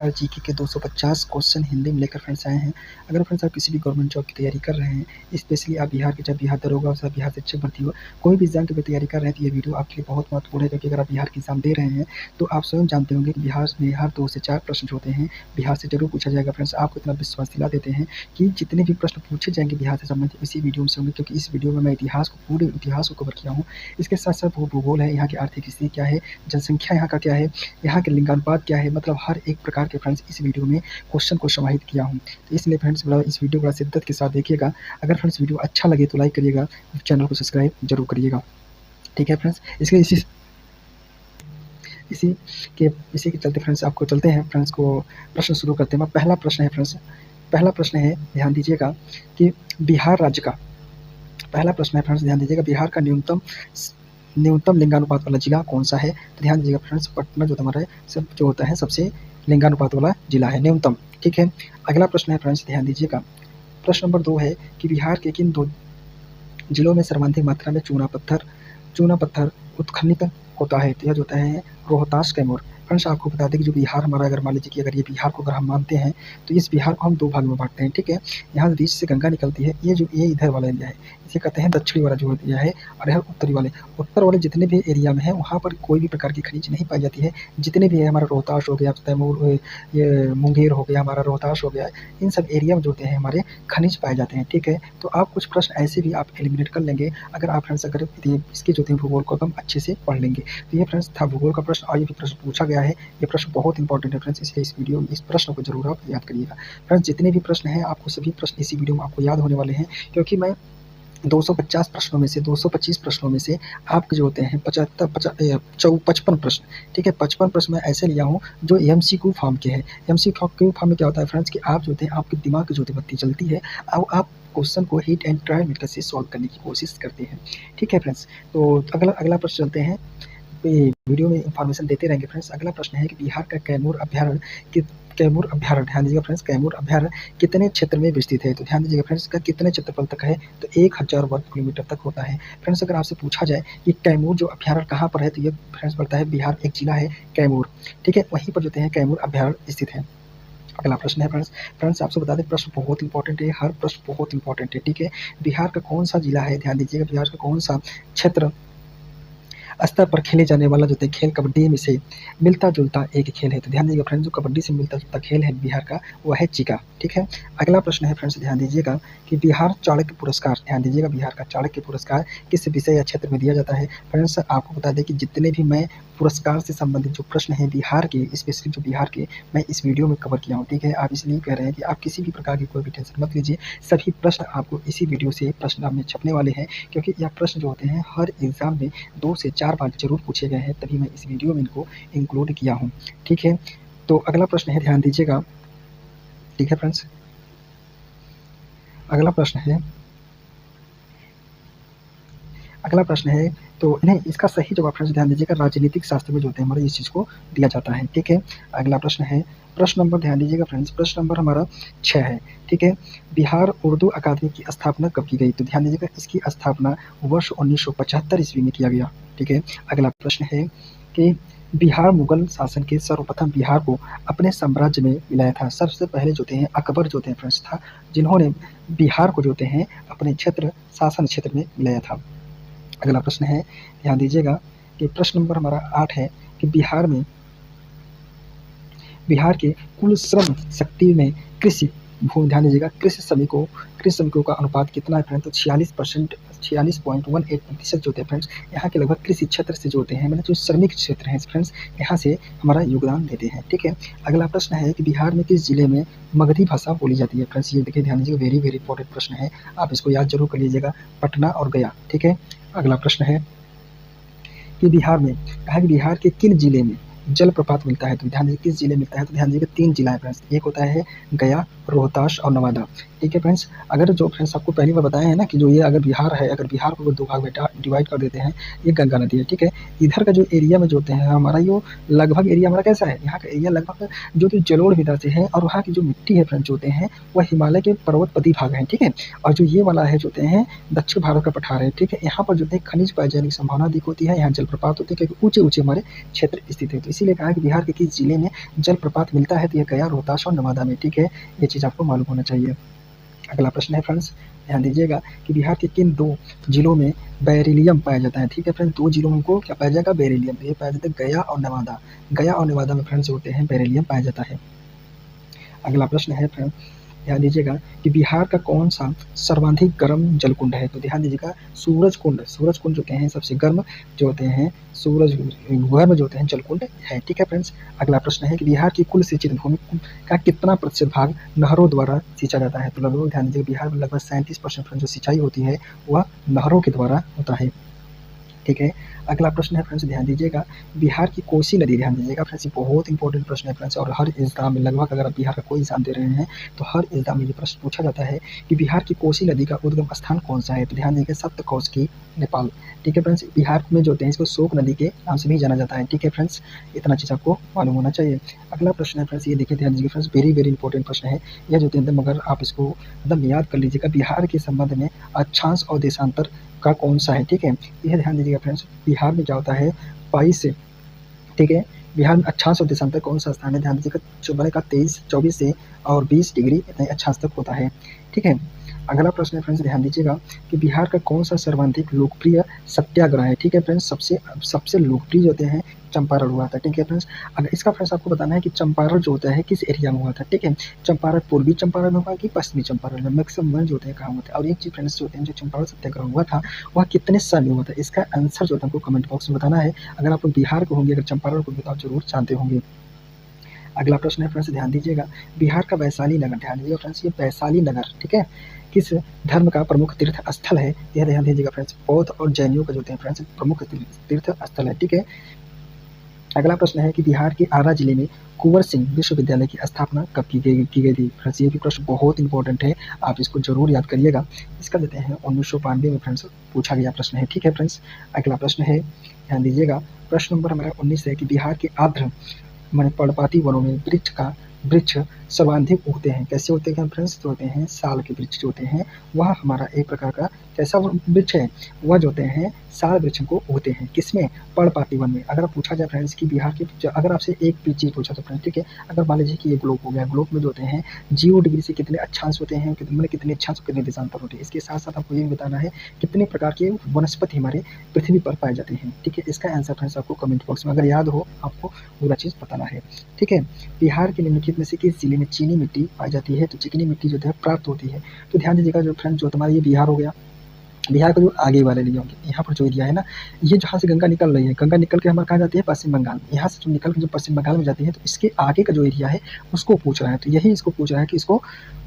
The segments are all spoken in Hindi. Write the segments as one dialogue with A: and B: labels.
A: जीके के 250 क्वेश्चन हिंदी में लेकर फ्रेंड्स आए हैं। अगर फ्रेंड्स आप किसी भी गवर्नमेंट जॉब की तैयारी कर रहे हैं, स्पेशली आप बिहार के, जब बिहार दरोगा और बिहार शिक्षक भर्ती हो, कोई भी एग्जाम की तैयारी कर रहे हैं तो ये वीडियो आपके लिए बहुत महत्वपूर्ण है। क्योंकि अगर आप बिहार की एग्जाम दे रहे हैं तो आप स्वयं जानते होंगे कि बिहार में हर 2 से 4 प्रश्न जो होते हैं बिहार से जरूर पूछा जाएगा। फ्रेंड्स आपको इतना विश्वास दिला देते हैं कि जितने भी प्रश्न पूछे जाएंगे बिहार से संबंधित इसी वीडियो में से होंगे। क्योंकि इस वीडियो में मैं पूरे इतिहास को कवर किया हूँ। इसके साथ साथ भूगोल है, यहाँ की आर्थिक स्थिति क्या है, जनसंख्या यहाँ का क्या है, यहाँ के लिंगानुपात क्या है, मतलब हर एक प्रकार के फ्रेंड्स इस वीडियो में क्वेश्चन को समाहित किया हूँ। तो इसलिए फ्रेंड्स इस वीडियो को शिद्दत के साथ देखिएगा। अगर फ्रेंड्स वीडियो अच्छा लगे तो लाइक करिएगा, चैनल को सब्सक्राइब जरूर करिएगा। ठीक है फ्रेंड्स, इसलिए इसी के चलते फ्रेंड्स आपको चलते हैं फ्रेंड्स को प्रश्न शुरू करते हैं। पहला प्रश्न है फ्रेंड्स, पहला प्रश्न है, ध्यान दीजिएगा कि बिहार राज्य का पहला प्रश्न है फ्रेंड्स, ध्यान दीजिएगा, बिहार का न्यूनतम लिंगानुपात वाला जिला कौन सा है। तो ध्यान दीजिएगा फ्रेंड्स, पटना जो हमारा सब जो होता है सबसे लिंगानुपात वाला जिला है, न्यूनतम। ठीक है, अगला प्रश्न है फ्रेंड्स, ध्यान दीजिएगा, प्रश्न नंबर 2 है कि बिहार के किन 2 जिलों में सर्वाधिक मात्रा में चूना पत्थर उत्खनित होता है। तो यह जो होता है रोहतास, कैमूर। फ्रेंड्स आपको बता दें कि जो बिहार हमारा, अगर मान लीजिए कि अगर ये बिहार को अगर हम मानते हैं तो इस बिहार को हम 2 भाग में बांटते हैं। ठीक है, यहाँ बीच से गंगा निकलती है, ये इधर वाला एरिया है, इसे कहते हैं दक्षिणी वाला जो एरिया है, और यह उत्तरी वाले, उत्तर वाले जितने भी एरिया में है वहाँ पर कोई भी प्रकार की खनिज नहीं पाई जाती है। जितने भी है, हमारा रोहतास हो गया, तैमूर, ये मुंगेर हो गया, हमारा रोहतास हो गया, इन सब एरिया में जो होते हैं हमारे खनिज पाए जाते हैं। ठीक है, तो आप कुछ प्रश्न ऐसे भी आप एलिमिनेट कर लेंगे अगर आप फ्रेंड्स अगर इसके जो थे भूगोल को एकदम अच्छे से पढ़ लेंगे। तो ये फ्रेंड्स था भूगोल का प्रश्न, और ये भी प्रश्न पूछा गया है। ये प्रश्न बहुत इंपॉर्टेंट है फ्रेंड्स, इसलिए इस वीडियो में इस प्रश्न को जरूर आप याद करिएगा। फ्रेंड्स जितने भी प्रश्न हैं आपको सभी प्रश्न इसी वीडियो में आपको याद होने वाले हैं। क्योंकि मैं 250 प्रश्नों में से 225 प्रश्नों में से आपके जो होते हैं 55 प्रश्न, ठीक है, 55 प्रश्न मैं ऐसे लिया हूँ जो एमसीक्यू फॉर्म के हैं। एमसीक्यू फॉर्म में क्या होता है फ्रेंड्स कि आप जो होते हैं, आपके दिमाग की जो बत्ती चलती है, अब आप क्वेश्चन को हिट एंड ट्राई मेथड से सॉल्व करने की कोशिश करते हैं। ठीक है फ्रेंड्स, तो अगला प्रश्न चलते हैं। वीडियो में इंफॉर्मेशन देते रहेंगे फ्रेंड्स। अगला प्रश्न है कि बिहार का कैमूर अभ्यारण्य, ध्यान दीजिएगा फ्रेंड्स, कैमूर अभ्यारण्य कितने क्षेत्र में विस्तृत है। तो ध्यान दीजिएगा फ्रेंड्स, का कितने क्षेत्रफल तक है, तो 1000 वर्ग किलोमीटर तक होता है। फ्रेंड्स अगर आपसे पूछा जाए कि कैमूर जो अभ्यारण्य कहाँ पर है, तो ये फ्रेंड्स पड़ता है बिहार, एक जिला है कैमूर। ठीक है, वहीं पर जो है कैमूर अभ्यारण्य स्थित है। अगला प्रश्न है फ्रेंड्स आपसे बता दें, प्रश्न बहुत इंपॉर्टेंट है, हर प्रश्न बहुत इंपॉर्टेंट है। ठीक है, बिहार का कौन सा जिला है, ध्यान दीजिएगा, बिहार का कौन सा क्षेत्र स्तर पर खेले जाने वाला जो खेल कबड्डी में से मिलता जुलता एक खेल है। तो ध्यान दीजिएगा फ्रेंड्स, जो कबड्डी से मिलता जुलता खेल है बिहार का, वह है चिका। ठीक है, अगला प्रश्न है फ्रेंड्स, ध्यान दीजिएगा कि बिहार चाणक्य पुरस्कार, ध्यान दीजिएगा, बिहार का चाणक्य पुरस्कार किस विषय या क्षेत्र में दिया जाता है। फ्रेंड्स आपको बता दें कि जितने भी मैं पुरस्कार से संबंधित जो प्रश्न हैं बिहार के, स्पेशली जो बिहार के, मैं इस वीडियो में कवर किया हूँ। ठीक है, आप इसलिए कह रहे हैं कि आप किसी भी प्रकार की कोई भी टेंशन मत लीजिए, सभी प्रश्न आपको इसी वीडियो से प्रश्न में छपने वाले हैं। क्योंकि यह प्रश्न जो होते हैं हर एग्जाम में 2 से 4 बार जरूर पूछे गए हैं, तभी मैं इस वीडियो में इनको इंक्लूड किया हूँ। ठीक है, तो अगला प्रश्न है, ध्यान दीजिएगा। ठीक है फ्रेंड्स, अगला प्रश्न है तो नहीं, इसका सही जवाब फ्रेंड्स ध्यान दीजिएगा, राजनीतिक शास्त्र में जो होते हैं हमारे इस चीज़ को दिया जाता है। ठीक है, अगला प्रश्न है, प्रश्न नंबर, ध्यान दीजिएगा फ्रेंड्स, प्रश्न नंबर हमारा 6 है। ठीक है, बिहार उर्दू अकादमी की स्थापना कब की गई। तो ध्यान दीजिएगा, इसकी स्थापना वर्ष 1975 ईस्वी में किया गया। ठीक है, अगला प्रश्न है कि बिहार मुगल शासन के सर्वप्रथम बिहार को अपने साम्राज्य में मिलाया था। सबसे पहले जो हैं अकबर जो थे फ्रेंड्स था, जिन्होंने बिहार को जो हैं अपने शासन क्षेत्र में मिलाया था। अगला प्रश्न है, ध्यान दीजिएगा कि प्रश्न नंबर हमारा 8 है कि बिहार के कुल श्रम शक्ति में कृषि भूमि, ध्यान दीजिएगा, कृषि श्रमिकों का अनुपात कितना है फ्रेंड्स, तो 46.18% जो होते हैं फ्रेंड्स, यहाँ के लगभग कृषि क्षेत्र से जो होते हैं, मतलब जो श्रमिक क्षेत्र हैं फ्रेंड्स, यहाँ से हमारा योगदान देते हैं। ठीक है, अगला प्रश्न है कि बिहार में किस जिले में मगधी भाषा बोली जाती है। फ्रेंड्स ये देखिए, ध्यान दीजिएगा, वेरी वेरी इंपॉर्टेंट प्रश्न है, आप इसको याद जरूर कर लीजिएगा, पटना और गया। ठीक है, अगला प्रश्न है कि बिहार के किन जिले में जलप्रपात मिलता है। तो ध्यान दीजिए, किस जिले मिलता है, तो ध्यान दीजिएगा 3 जिला है फ्रेंड्स, एक होता है गया, रोहतास और नवादा। ठीक है फ्रेंड्स, अगर जो फ्रेंड्स आपको पहली बार बताया है ना कि जो ये अगर बिहार है, अगर बिहार को दो भाग में डिवाइड कर देते हैं, ये गंगा नदी है। ठीक है, इधर का जो एरिया में जो होते हैं हमारा, यो लगभग एरिया हमारा कैसा है, यहाँ का एरिया लगभग जो कि जलोढ़ मृदा से है, और वहाँ की जो मिट्टी है फ्रेंड्स जो होते हैं वह हिमालय के पर्वतपति भाग हैं। ठीक है, और जो ये वाला है जो होते हैं दक्षिण भारत का पठार है। ठीक है, यहाँ पर जो है खनिज पाए जाने की संभावना अधिक होती है, यहाँ जलप्रपात होते हैं क्योंकि ऊंचे ऊंचे हमारे क्षेत्र स्थित है। तो इसीलिए कहा कि बिहार के किस जिले में जलप्रपात मिलता है, तो यह गया, रोहतास और नवादा में। ठीक है, ये चीज़ आपको मालूम होना चाहिए। अगला प्रश्न है फ्रेंड्स, ध्यान दीजिएगा कि बिहार के किन दो जिलों में बेरिलियम पाया जाता है। ठीक है फ्रेंड्स, दो जिलों में को क्या पाया जाएगा, बेरिलियम। ये पाया जाता है गया और नवादा। गया और नवादा में फ्रेंड्स होते हैं बेरिलियम पाया जाता है। अगला प्रश्न है फ्रेंड, ध्यान दीजिएगा कि बिहार का कौन सा सर्वाधिक गर्म जलकुंड है। तो ध्यान दीजिएगा सूरज कुंड, सूरज कुंड जो होते हैं सबसे गर्म जो होते हैं, सूरज गर्म जो होते हैं जलकुंड है। ठीक है फ्रेंड्स, अगला प्रश्न है कि बिहार की कुल सिंचित भूमि का कितना प्रतिशत भाग नहरों द्वारा सिंचा जाता है। तो लगभग ध्यान दीजिएगा बिहार में लगभग 37% जो सिंचाई होती है वह नहरों के द्वारा होता है। ठीक है, अगला प्रश्न है फ्रेंड्स, ध्यान दीजिएगा बिहार की कोसी नदी, ध्यान दीजिएगा फ्रेंड्स ये बहुत इंपॉर्टेंट प्रश्न है फ्रेंड्स, और हर एग्जाम में लगभग अगर आप बिहार का कोई एग्जाम दे रहे हैं तो हर एग्जाम में ये प्रश्न पूछा जाता है कि बिहार की कोसी नदी का उद्गम स्थान कौन सा है। तो ध्यान दीजिएगा सप्तकोशी नेपाल। ठीक है फ्रेंड्स, बिहार में जो होते हैं इसको शोक नदी के नाम से भी जाना जाता है। ठीक है फ्रेंड्स, इतना चीज़ आपको मालूम होना चाहिए। अगला प्रश्न है फ्रेंड्स, ये देखिए ध्यान दीजिए फ्रेंड्स, वेरी वेरी इंपॉर्टेंट प्रश्न है यह जो होते हैं, मगर आप इसको एकदम याद कर लीजिएगा। बिहार के संबंध में अक्षांश और देशांतर का कौन सा है। ठीक है, यह ध्यान दीजिएगा फ्रेंड्स, बिहार में क्या होता है 22 से, ठीक है, बिहार में अक्षांश और देशांतर कौन सा स्थान है, ध्यान दीजिएगा जो बनेगा 23, 24 से और 20 डिग्री इतना अक्षांश तक होता है। ठीक है, अगला प्रश्न है फ्रेंड्स, ध्यान दीजिएगा कि बिहार का कौन सा सर्वाधिक लोकप्रिय सत्याग्रह है। ठीक है फ्रेंड्स, सबसे लोकप्रिय होते हैं चंपारण हुआ था। ठीक है फ्रेंड्स, अगर इसका फ्रेंड्स आपको बताना है कि चंपारण जो होता है किस एरिया में हुआ था। ठीक है, चंपारण पूर्वी चंपारण में हुआ कि पश्चिमी चंपारण में, मैक्सिमम जो होते हैं कहाँ होते हैं। और एक चीज फ्रेंड्स जो होते हैं, जो चंपारण सत्याग्रह हुआ था वह कितने साल में हुआ था, इसका आंसर जो होता है हमको कमेंट बॉक्स में बताना है। अगर आप बिहार को होंगे, अगर चंपारण को भी तो आप जरूर जानते होंगे। अगला प्रश्न है फ्रेंड्स, ध्यान दीजिएगा बिहार का वैशाली नगर, ध्यान दीजिएगा फ्रेंड्स ये वैशाली नगर, ठीक है, किस धर्म का प्रमुख तीर्थ स्थल है। यह ध्यान दीजिएगा फ्रेंड्स, बौद्ध और जैनियों का जो होते हैं फ्रेंड्स प्रमुख तीर्थ स्थल है। ठीक है, अगला प्रश्न है कि बिहार के आरा जिले में कुंवर सिंह विश्वविद्यालय की स्थापना कब की गई थी। फ्रेंड्स ये भी प्रश्न बहुत इंपॉर्टेंट है, आप इसको जरूर याद करिएगा। इसका देते हैं 1992 में फ्रेंड्स पूछा गया प्रश्न है। ठीक है फ्रेंड्स, अगला प्रश्न है, ध्यान दीजिएगा, प्रश्न नंबर हमारा 19 है कि बिहार के आर्द्र माने पर्णपाती वनों में वृक्ष सर्वाधिक उगते हैं। कैसे होते हैं फ्रेंड्स, जो होते हैं साल के वृक्ष जो होते हैं वह हमारा एक प्रकार का कैसा वृक्ष है, वह जो होते हैं साल वृक्ष को उगते हैं किसमें, पर्णपाती वन में। अगर पूछा जाए फ्रेंड्स कि बिहार के, अगर आपसे एक भी चीज पूछा तो फ्रेंड्स, ठीक है, अगर मान लीजिए कि ये ग्लोब हो गया, ग्लोब में जो होते हैं 0 डिग्री से कितने अक्षांश होते हैं, कितने अक्षांश कितने देशांतर होते हैं। इसके साथ साथ आपको ये भी बताना है कितने प्रकार के वनस्पति हमारे पृथ्वी पर पाए जाते हैं। ठीक है, इसका आंसर फ्रेंड्स आपको कमेंट बॉक्स में अगर याद हो आपको पूरा चीज बताना है। ठीक है, बिहार के निम्नलिखित में से किस जिले में चीनी मिट्टी पाई जाती है। तो चिकनी मिट्टी जो है प्राप्त होती है। तो ध्यान दीजिएगा जो फ्रेंड जो तुम्हारा ये बिहार हो गया, बिहार का जो आगे वाले एरिया होंगे, यहाँ पर जो एरिया है ना, ये जहाँ से गंगा निकल रही है, गंगा निकल के हमारे कहाँ जाती है पश्चिम बंगाल, यहाँ से जो निकल के जो पश्चिम बंगाल में जाती है, तो इसके आगे का जो एरिया है उसको पूछ रहा है। तो यही इसको पूछ रहा है कि इसको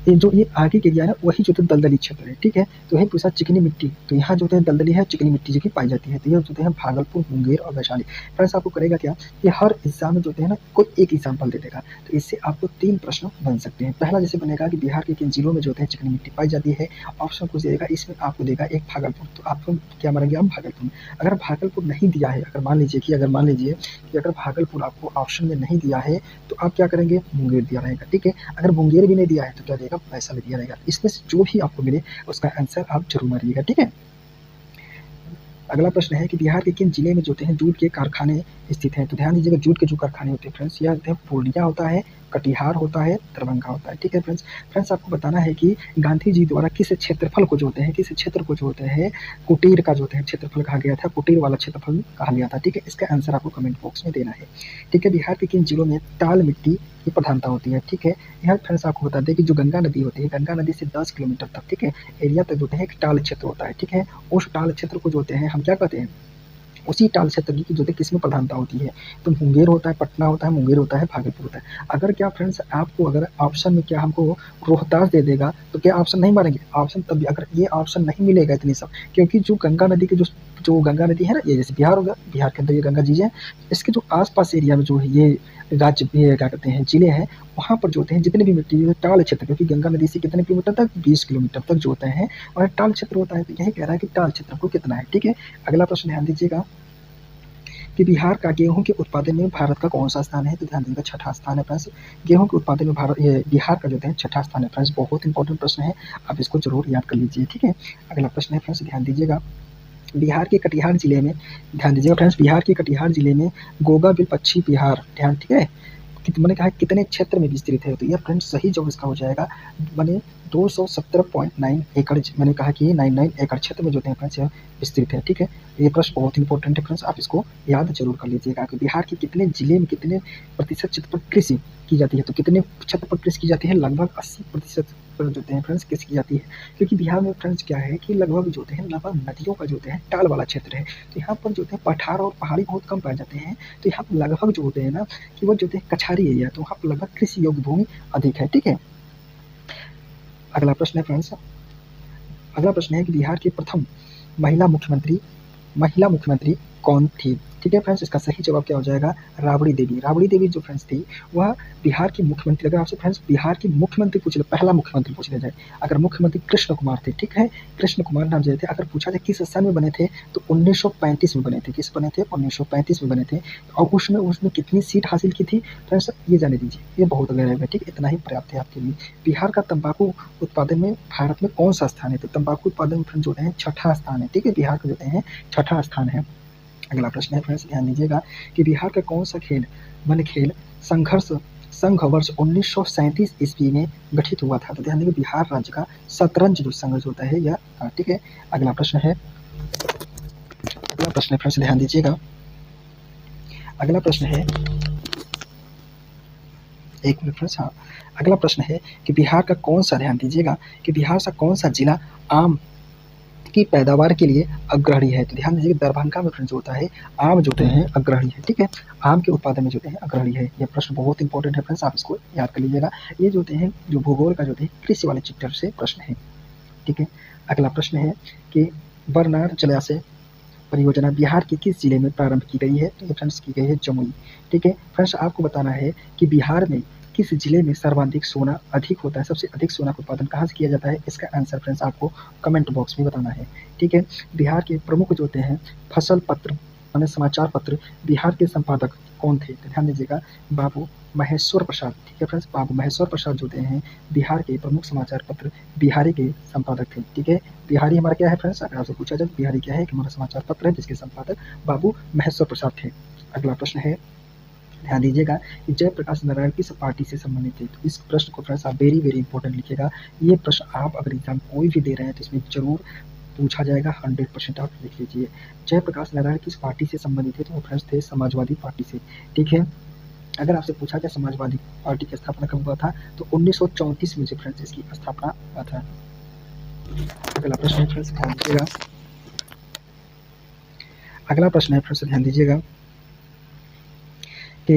A: ये आगे के एरिया है ना वही जो दलदली क्षेत्र है। ठीक है, तो यही पूछा चिकनी मिट्टी, तो यहाँ जो है दलदली है, चिकनी मिट्टी जो कि पाई जाती है। तो ये जो है भागलपुर, मुंगेर और वैशाली। फ्रेंड्स आपको करेगा क्या, ये हर एग्जाम में जो है ना कोई एक एग्जाम्पल दे देगा, तो इससे आपको 3 प्रश्न बन सकते हैं। पहला जैसे बनेगा कि बिहार के किन जिलों में जो है चिकनी मिट्टी पाई जाती है, ऑप्शन कुछ देगा, इसमें आपको देगा एक भागलपुर, तो आपको क्या मानेंगे हम भागलपुर। अगर भागलपुर नहीं दिया है, अगर मान लीजिए कि अगर भागलपुर आपको ऑप्शन में नहीं दिया है तो आप क्या करेंगे, मुंगेर दिया रहेगा। ठीक है, अगर मुंगेर भी नहीं दिया है तो क्या देगा, वैशाली दिया रहेगा। इसमें से जो भी आपको मिले उसका आंसर आप जरूर मारिएगा। ठीक है, अगला प्रश्न है कि बिहार के किन जिले में जो हैं जूट के कारखाने स्थित हैं। तो ध्यान दीजिएगा जूट के जो कारखाने होते हैं फ्रेंड्स, यह पूर्णिया होता है, कटिहार होता है, दरभंगा होता है। ठीक है फ्रेंड्स आपको बताना है कि गांधी जी द्वारा किस क्षेत्रफल को जो होते हैं, किस क्षेत्र को जो होते हैं कुटीर का जो होते हैं क्षेत्रफल कहा गया था, कुटीर वाला क्षेत्रफल कहा गया था। ठीक है, इसका आंसर आपको कमेंट बॉक्स में देना है। ठीक है, बिहार के किन जिलों में टाल मिट्टी की प्रधानता होती है। ठीक है, यहाँ फ्रेंड्स आपको बता दें कि जो गंगा नदी होती है, गंगा नदी से 10 किलोमीटर तक, ठीक है, एरिया तक जो है एक टाल क्षेत्र होता है। ठीक है, उस टाल क्षेत्र को जो होते हैं हम क्या कहते हैं, उसी टाल क्षेत्र की जो है किसमें प्रधानता होती है, तो मुंगेर होता है, पटना होता है, मुंगेर होता है, भागलपुर होता है। अगर क्या फ्रेंड्स आपको अगर ऑप्शन में क्या हमको रोहतास दे देगा तो क्या ऑप्शन नहीं मारेंगे, ऑप्शन तभी, अगर ये ऑप्शन नहीं मिलेगा इतनी सब, क्योंकि जो गंगा नदी के जो गंगा नदी है ना, ये जैसे बिहार होगा, बिहार के अंदर ये गंगा जी है, इसके जो आसपास एरिया में जो है ये राज्य ये क्या कहते हैं जिले हैं, वहाँ पर जो होते हैं जितने भी मिट्टी टाल क्षेत्र, क्योंकि गंगा नदी से कितने किलोमीटर तक 20 किलोमीटर तक जो होते हैं और टाल क्षेत्र होता है, तो यही कह रहा है कि टाल क्षेत्र को कितना है। ठीक है, अगला प्रश्न ध्यान दीजिएगा कि बिहार का गेहूं के उत्पादन में भारत का कौन सा स्थान है, तो ध्यान दीजिएगा छठा स्थान है फ्रेंड्स। गेहूं के उत्पादन में भारत ये बिहार का जो है छठा स्थान है फ्रेंड्स। बहुत इंपॉर्टेंट प्रश्न है, आप इसको जरूर याद कर लीजिए। ठीक है, अगला प्रश्न है फ्रेंड्स, ध्यान दीजिएगा बिहार के कटिहार जिले में, ध्यान दीजिएगा फ्रेंड्स, बिहार के कटिहार जिले में गोगा बिल पक्षी विहार, ध्यान ठीक है, मैंने कहा कितने क्षेत्र में विस्तृत है, तो यह फ्रेंड्स सही जवाब इसका हो जाएगा मैंने 217.9 एकड़, मैंने कहा कि 99 एकड़ क्षेत्र में जो है फ्रेंड्स विस्तृत है। ठीक है, ये प्रश्न बहुत इंपॉर्टेंट है फ्रेंड्स, आप इसको याद जरूर कर लीजिएगा कि बिहार के कितने जिले में कितने प्रतिशत क्षेत्र पर कृषि की जाती है, तो कितने क्षेत्र पर कृषि की जाती है, लगभग 80% पर जो है फ्रेंड्स कृषि की जाती है। क्योंकि बिहार में फ्रेंड्स क्या है कि लगभग जो है लगभग नदियों का जो है टाल वाला क्षेत्र है, तो यहाँ पर जो है पठार और पहाड़ी बहुत कम पाए जाते हैं, तो यहाँ पर लगभग जो होते हैं ना कि वो जो है कछारी एरिया, तो वहाँ पर लगभग कृषि योग्य भूमि अधिक है। ठीक है, अगला प्रश्न है फ्रेंड्स, अगला प्रश्न है कि बिहार की प्रथम महिला मुख्यमंत्री कौन थी। ठीक है फ्रेंड्स, इसका सही जवाब क्या हो जाएगा, राबड़ी देवी। राबड़ी देवी जो फ्रेंड्स थी वह बिहार की मुख्यमंत्री, अगर आपसे फ्रेंड्स बिहार की मुख्यमंत्री पूछ ले, पहला मुख्यमंत्री पूछ लिया जाए, अगर मुख्यमंत्री कृष्ण कुमार थे, ठीक है, कृष्ण कुमार नाम जो थे, अगर पूछा जाए किस सन में बने थे, तो 1935 में बने थे। किस बने थे, 1935 में बने थे। और उसमें कितनी सीट हासिल की थी फ्रेंड्स, ये जाने दीजिए, ये बहुत गहराई है। ठीक, इतना ही पर्याप्त है आपके लिए। बिहार का तंबाकू उत्पादन में भारत में कौन सा स्थान है, तो तंबाकू उत्पादन में फ्रेंड्स जो है छठा स्थान है। ठीक है, बिहार का जो है छठा स्थान है। अगला प्रश्न है फ्रेंड्स, ध्यान दीजिएगा कि बिहार का कौन सा खेल वन खेल संघर्ष संघ वर्ष 1937 ईस्वी में गठित हुआ था, तो ध्यान दीजिए बिहार राज्य का शतरंज जो संघ होता है यह। ठीक है, अगला प्रश्न है फ्रेंड्स, ध्यान दीजिएगा, अगला प्रश्न है, एक मिनट फ्रेंड्स, हाँ, अगला प्रश्न है कि बिहार का कौन सा, ध्यान दीजिएगा कि बिहार का कौन सा जिला आम की पैदावार के लिए अग्रणी है, तो ध्यान दीजिए दरभंगा में फ्रेंड्स होता है आम जो है अग्रणी है। ठीक है, आम के उत्पादन में जो है अग्रणी है। यह प्रश्न बहुत इंपॉर्टेंट है फ्रेंड्स, आप इसको याद कर लीजिएगा। ये जो है जो भूगोल का जो है कृषि वाले चैप्टर से प्रश्न है। ठीक है, अगला प्रश्न है कि बरनार जलाशय परियोजना बिहार के किस जिले में प्रारंभ की गई है, तो ये फ्रेंड्स की गई है जमुई। ठीक है फ्रेंड्स, आपको बताना है कि बिहार में किस जिले में सर्वाधिक सोना अधिक होता है, सबसे अधिक सोना का उत्पादन कहाँ से किया जाता है, इसका आंसर फ्रेंड्स आपको कमेंट बॉक्स में बताना है। ठीक है, बिहार के प्रमुख जो होते हैं फसल पत्र माने समाचार पत्र, बिहार के संपादक कौन थे, तो ध्यान दीजिएगा बाबू महेश्वर प्रसाद। ठीक है फ्रेंड्स, बाबू महेश्वर प्रसाद जो हैं बिहार के प्रमुख समाचार पत्र बिहारी के संपादक थे। ठीक है, बिहारी हमारा क्या है फ्रेंड्स, अगर आपसे पूछा जाए बिहारी क्या है, कि हमारा समाचार पत्र है जिसके संपादक बाबू महेश्वर प्रसाद थे। अगला प्रश्न है, ध्यान दीजिएगा कि जयप्रकाश नारायण किस पार्टी से संबंधित थे, तो इस प्रश्न को फ्रेंड्स आप वेरी वेरी इंपॉर्टेंट लिखिएगा। ये प्रश्न आप अगर एग्जाम कोई भी दे रहे हैं तो इसमें जरूर पूछा जाएगा, 100% आप लिख लीजिए। जयप्रकाश नारायण किस पार्टी से संबंधित थे, तो वो फ्रेंड्स थे समाजवादी पार्टी से। ठीक है, अगर आपसे पूछा जाए समाजवादी पार्टी की स्थापना कब हुआ था, तो 1934 में जो फ्रेंड्स इसकी स्थापना हुआ था। अगला प्रश्न है फ्रेंड्स, ध्यान दीजिएगा, अगला प्रश्न है फ्रेंड्स, ध्यान दीजिएगा कि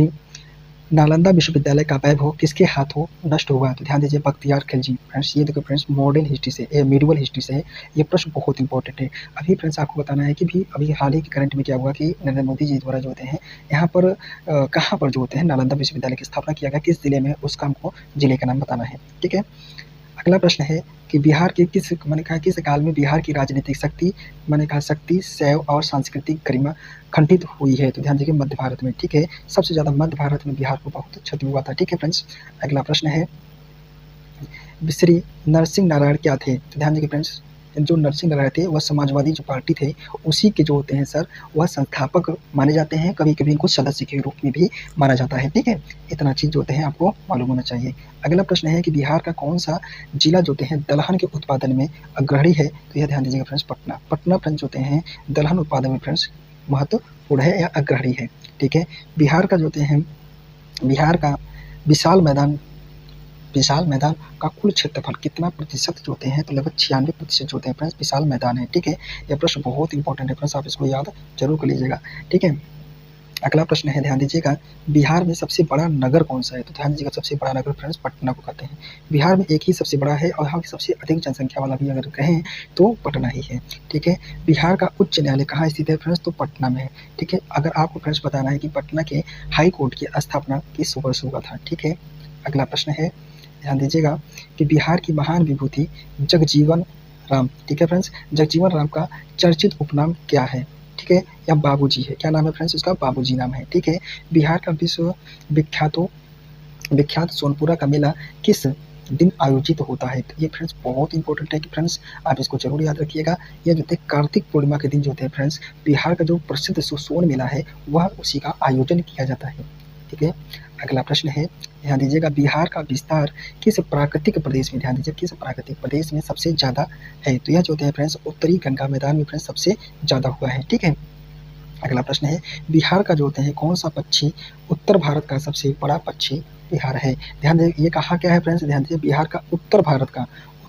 A: नालंदा विश्वविद्यालय का वैभव किसके हाथों नष्ट हुआ, तो ध्यान दीजिए बख्तियार खिलजी। फ्रेंड्स ये देखो फ्रेंड्स मॉडर्न हिस्ट्री से, मिडिवल हिस्ट्री से है, ये प्रश्न बहुत इंपॉर्टेंट है। अभी फ्रेंड्स आपको बताना है कि भी अभी हाल ही के करंट में क्या हुआ कि नरेंद्र मोदी जी द्वारा जो होते हैं यहाँ पर कहाँ पर जो होते हैं नालंदा विश्वविद्यालय की स्थापना किया गया, किस जिले में, उसका हमको जिले का नाम बताना है। ठीक है, अगला प्रश्न है कि बिहार के मैंने कहा किस काल में बिहार की राजनीतिक शक्ति, मैंने कहा शक्ति शैव और सांस्कृतिक गरिमा खंडित हुई है, तो ध्यान दीजिए मध्य भारत में। ठीक है, सबसे ज़्यादा मध्य भारत में बिहार को बहुत क्षति हुआ था। ठीक है फ्रेंड्स, अगला प्रश्न है श्री नरसिंह नारायण क्या थे, तो ध्यान दीजिए फ्रेंड्स जो नरसिंह नारायण थे वह समाजवादी जो पार्टी थे उसी के जो होते हैं सर वह संस्थापक माने जाते हैं, कभी कभी इनको सदस्य के रूप में भी माना जाता है। ठीक है, इतना चीज़ जो होते हैं आपको मालूम होना चाहिए। अगला प्रश्न है कि बिहार का कौन सा जिला जो होते हैं दलहन के उत्पादन में अग्रणी है, तो यह ध्यान दीजिएगा फ्रेंड्स पटना। पटना फ्रेंड्स होते हैं दलहन उत्पादन में फ्रेंड्स महत्वपूर्ण है या अग्रणी है। ठीक है, बिहार का जो होते हैं बिहार का विशाल मैदान का कुल क्षेत्रफल कितना प्रतिशत जो होते हैं, तो लगभग 96% होते हैं फ्रेंड्स विशाल मैदान है। ठीक है, यह प्रश्न बहुत इंपॉर्टेंट है फ्रेंड्स, आप इसको याद जरूर कर लीजिएगा। ठीक है, अगला प्रश्न है, ध्यान दीजिएगा, बिहार में सबसे बड़ा नगर कौन सा है? तो ध्यान दीजिएगा, सबसे बड़ा नगर फ्रेंड्स पटना को कहते हैं। बिहार में एक ही सबसे बड़ा है और यहाँ की सबसे अधिक जनसंख्या वाला भी अगर कहें तो पटना ही है। ठीक है, बिहार का उच्च न्यायालय कहाँ स्थित है फ्रेंड्स? तो पटना में है। ठीक है, अगर आपको फ्रेंड्स बताना है कि पटना के हाई कोर्ट की स्थापना किस वर्ष हुआ था। ठीक है, अगला प्रश्न है, ध्यान दीजिएगा कि बिहार की महान विभूति जगजीवन राम, ठीक है फ्रेंड्स, जगजीवन राम का चर्चित उपनाम क्या है? ठीक है, या बाबूजी है। क्या नाम है फ्रेंड्स? उसका बाबूजी नाम है। ठीक है, बिहार का विश्व विख्यात सोनपुरा का मेला किस दिन आयोजित होता है? तो ये फ्रेंड्स बहुत इंपॉर्टेंट है कि फ्रेंड्स आप इसको जरूर याद रखिएगा। ये जो होते हैं कार्तिक पूर्णिमा के दिन जो होते हैं फ्रेंड्स, बिहार का जो प्रसिद्ध सोन मेला है वह उसी का आयोजन किया जाता है। ठीक है, अगला प्रश्न है, ध्यान दीजिएगा, बिहार का विस्तार किस प्राकृतिक प्रदेश में, ध्यान दीजिए, किस प्राकृतिक प्रदेश में सबसे ज़्यादा है? तो यह जो होते हैं फ्रेंड्स उत्तरी गंगा मैदान में फ्रेंड्स सबसे ज़्यादा हुआ है। ठीक है, अगला प्रश्न है, बिहार का जो होते हैं कौन सा पक्षी उत्तर भारत का सबसे बड़ा पक्षी बिहार है? ध्यान दीजिए, ये कहा क्या है फ्रेंड्स? ध्यान दीजिए, बिहार का उत्तर भारत का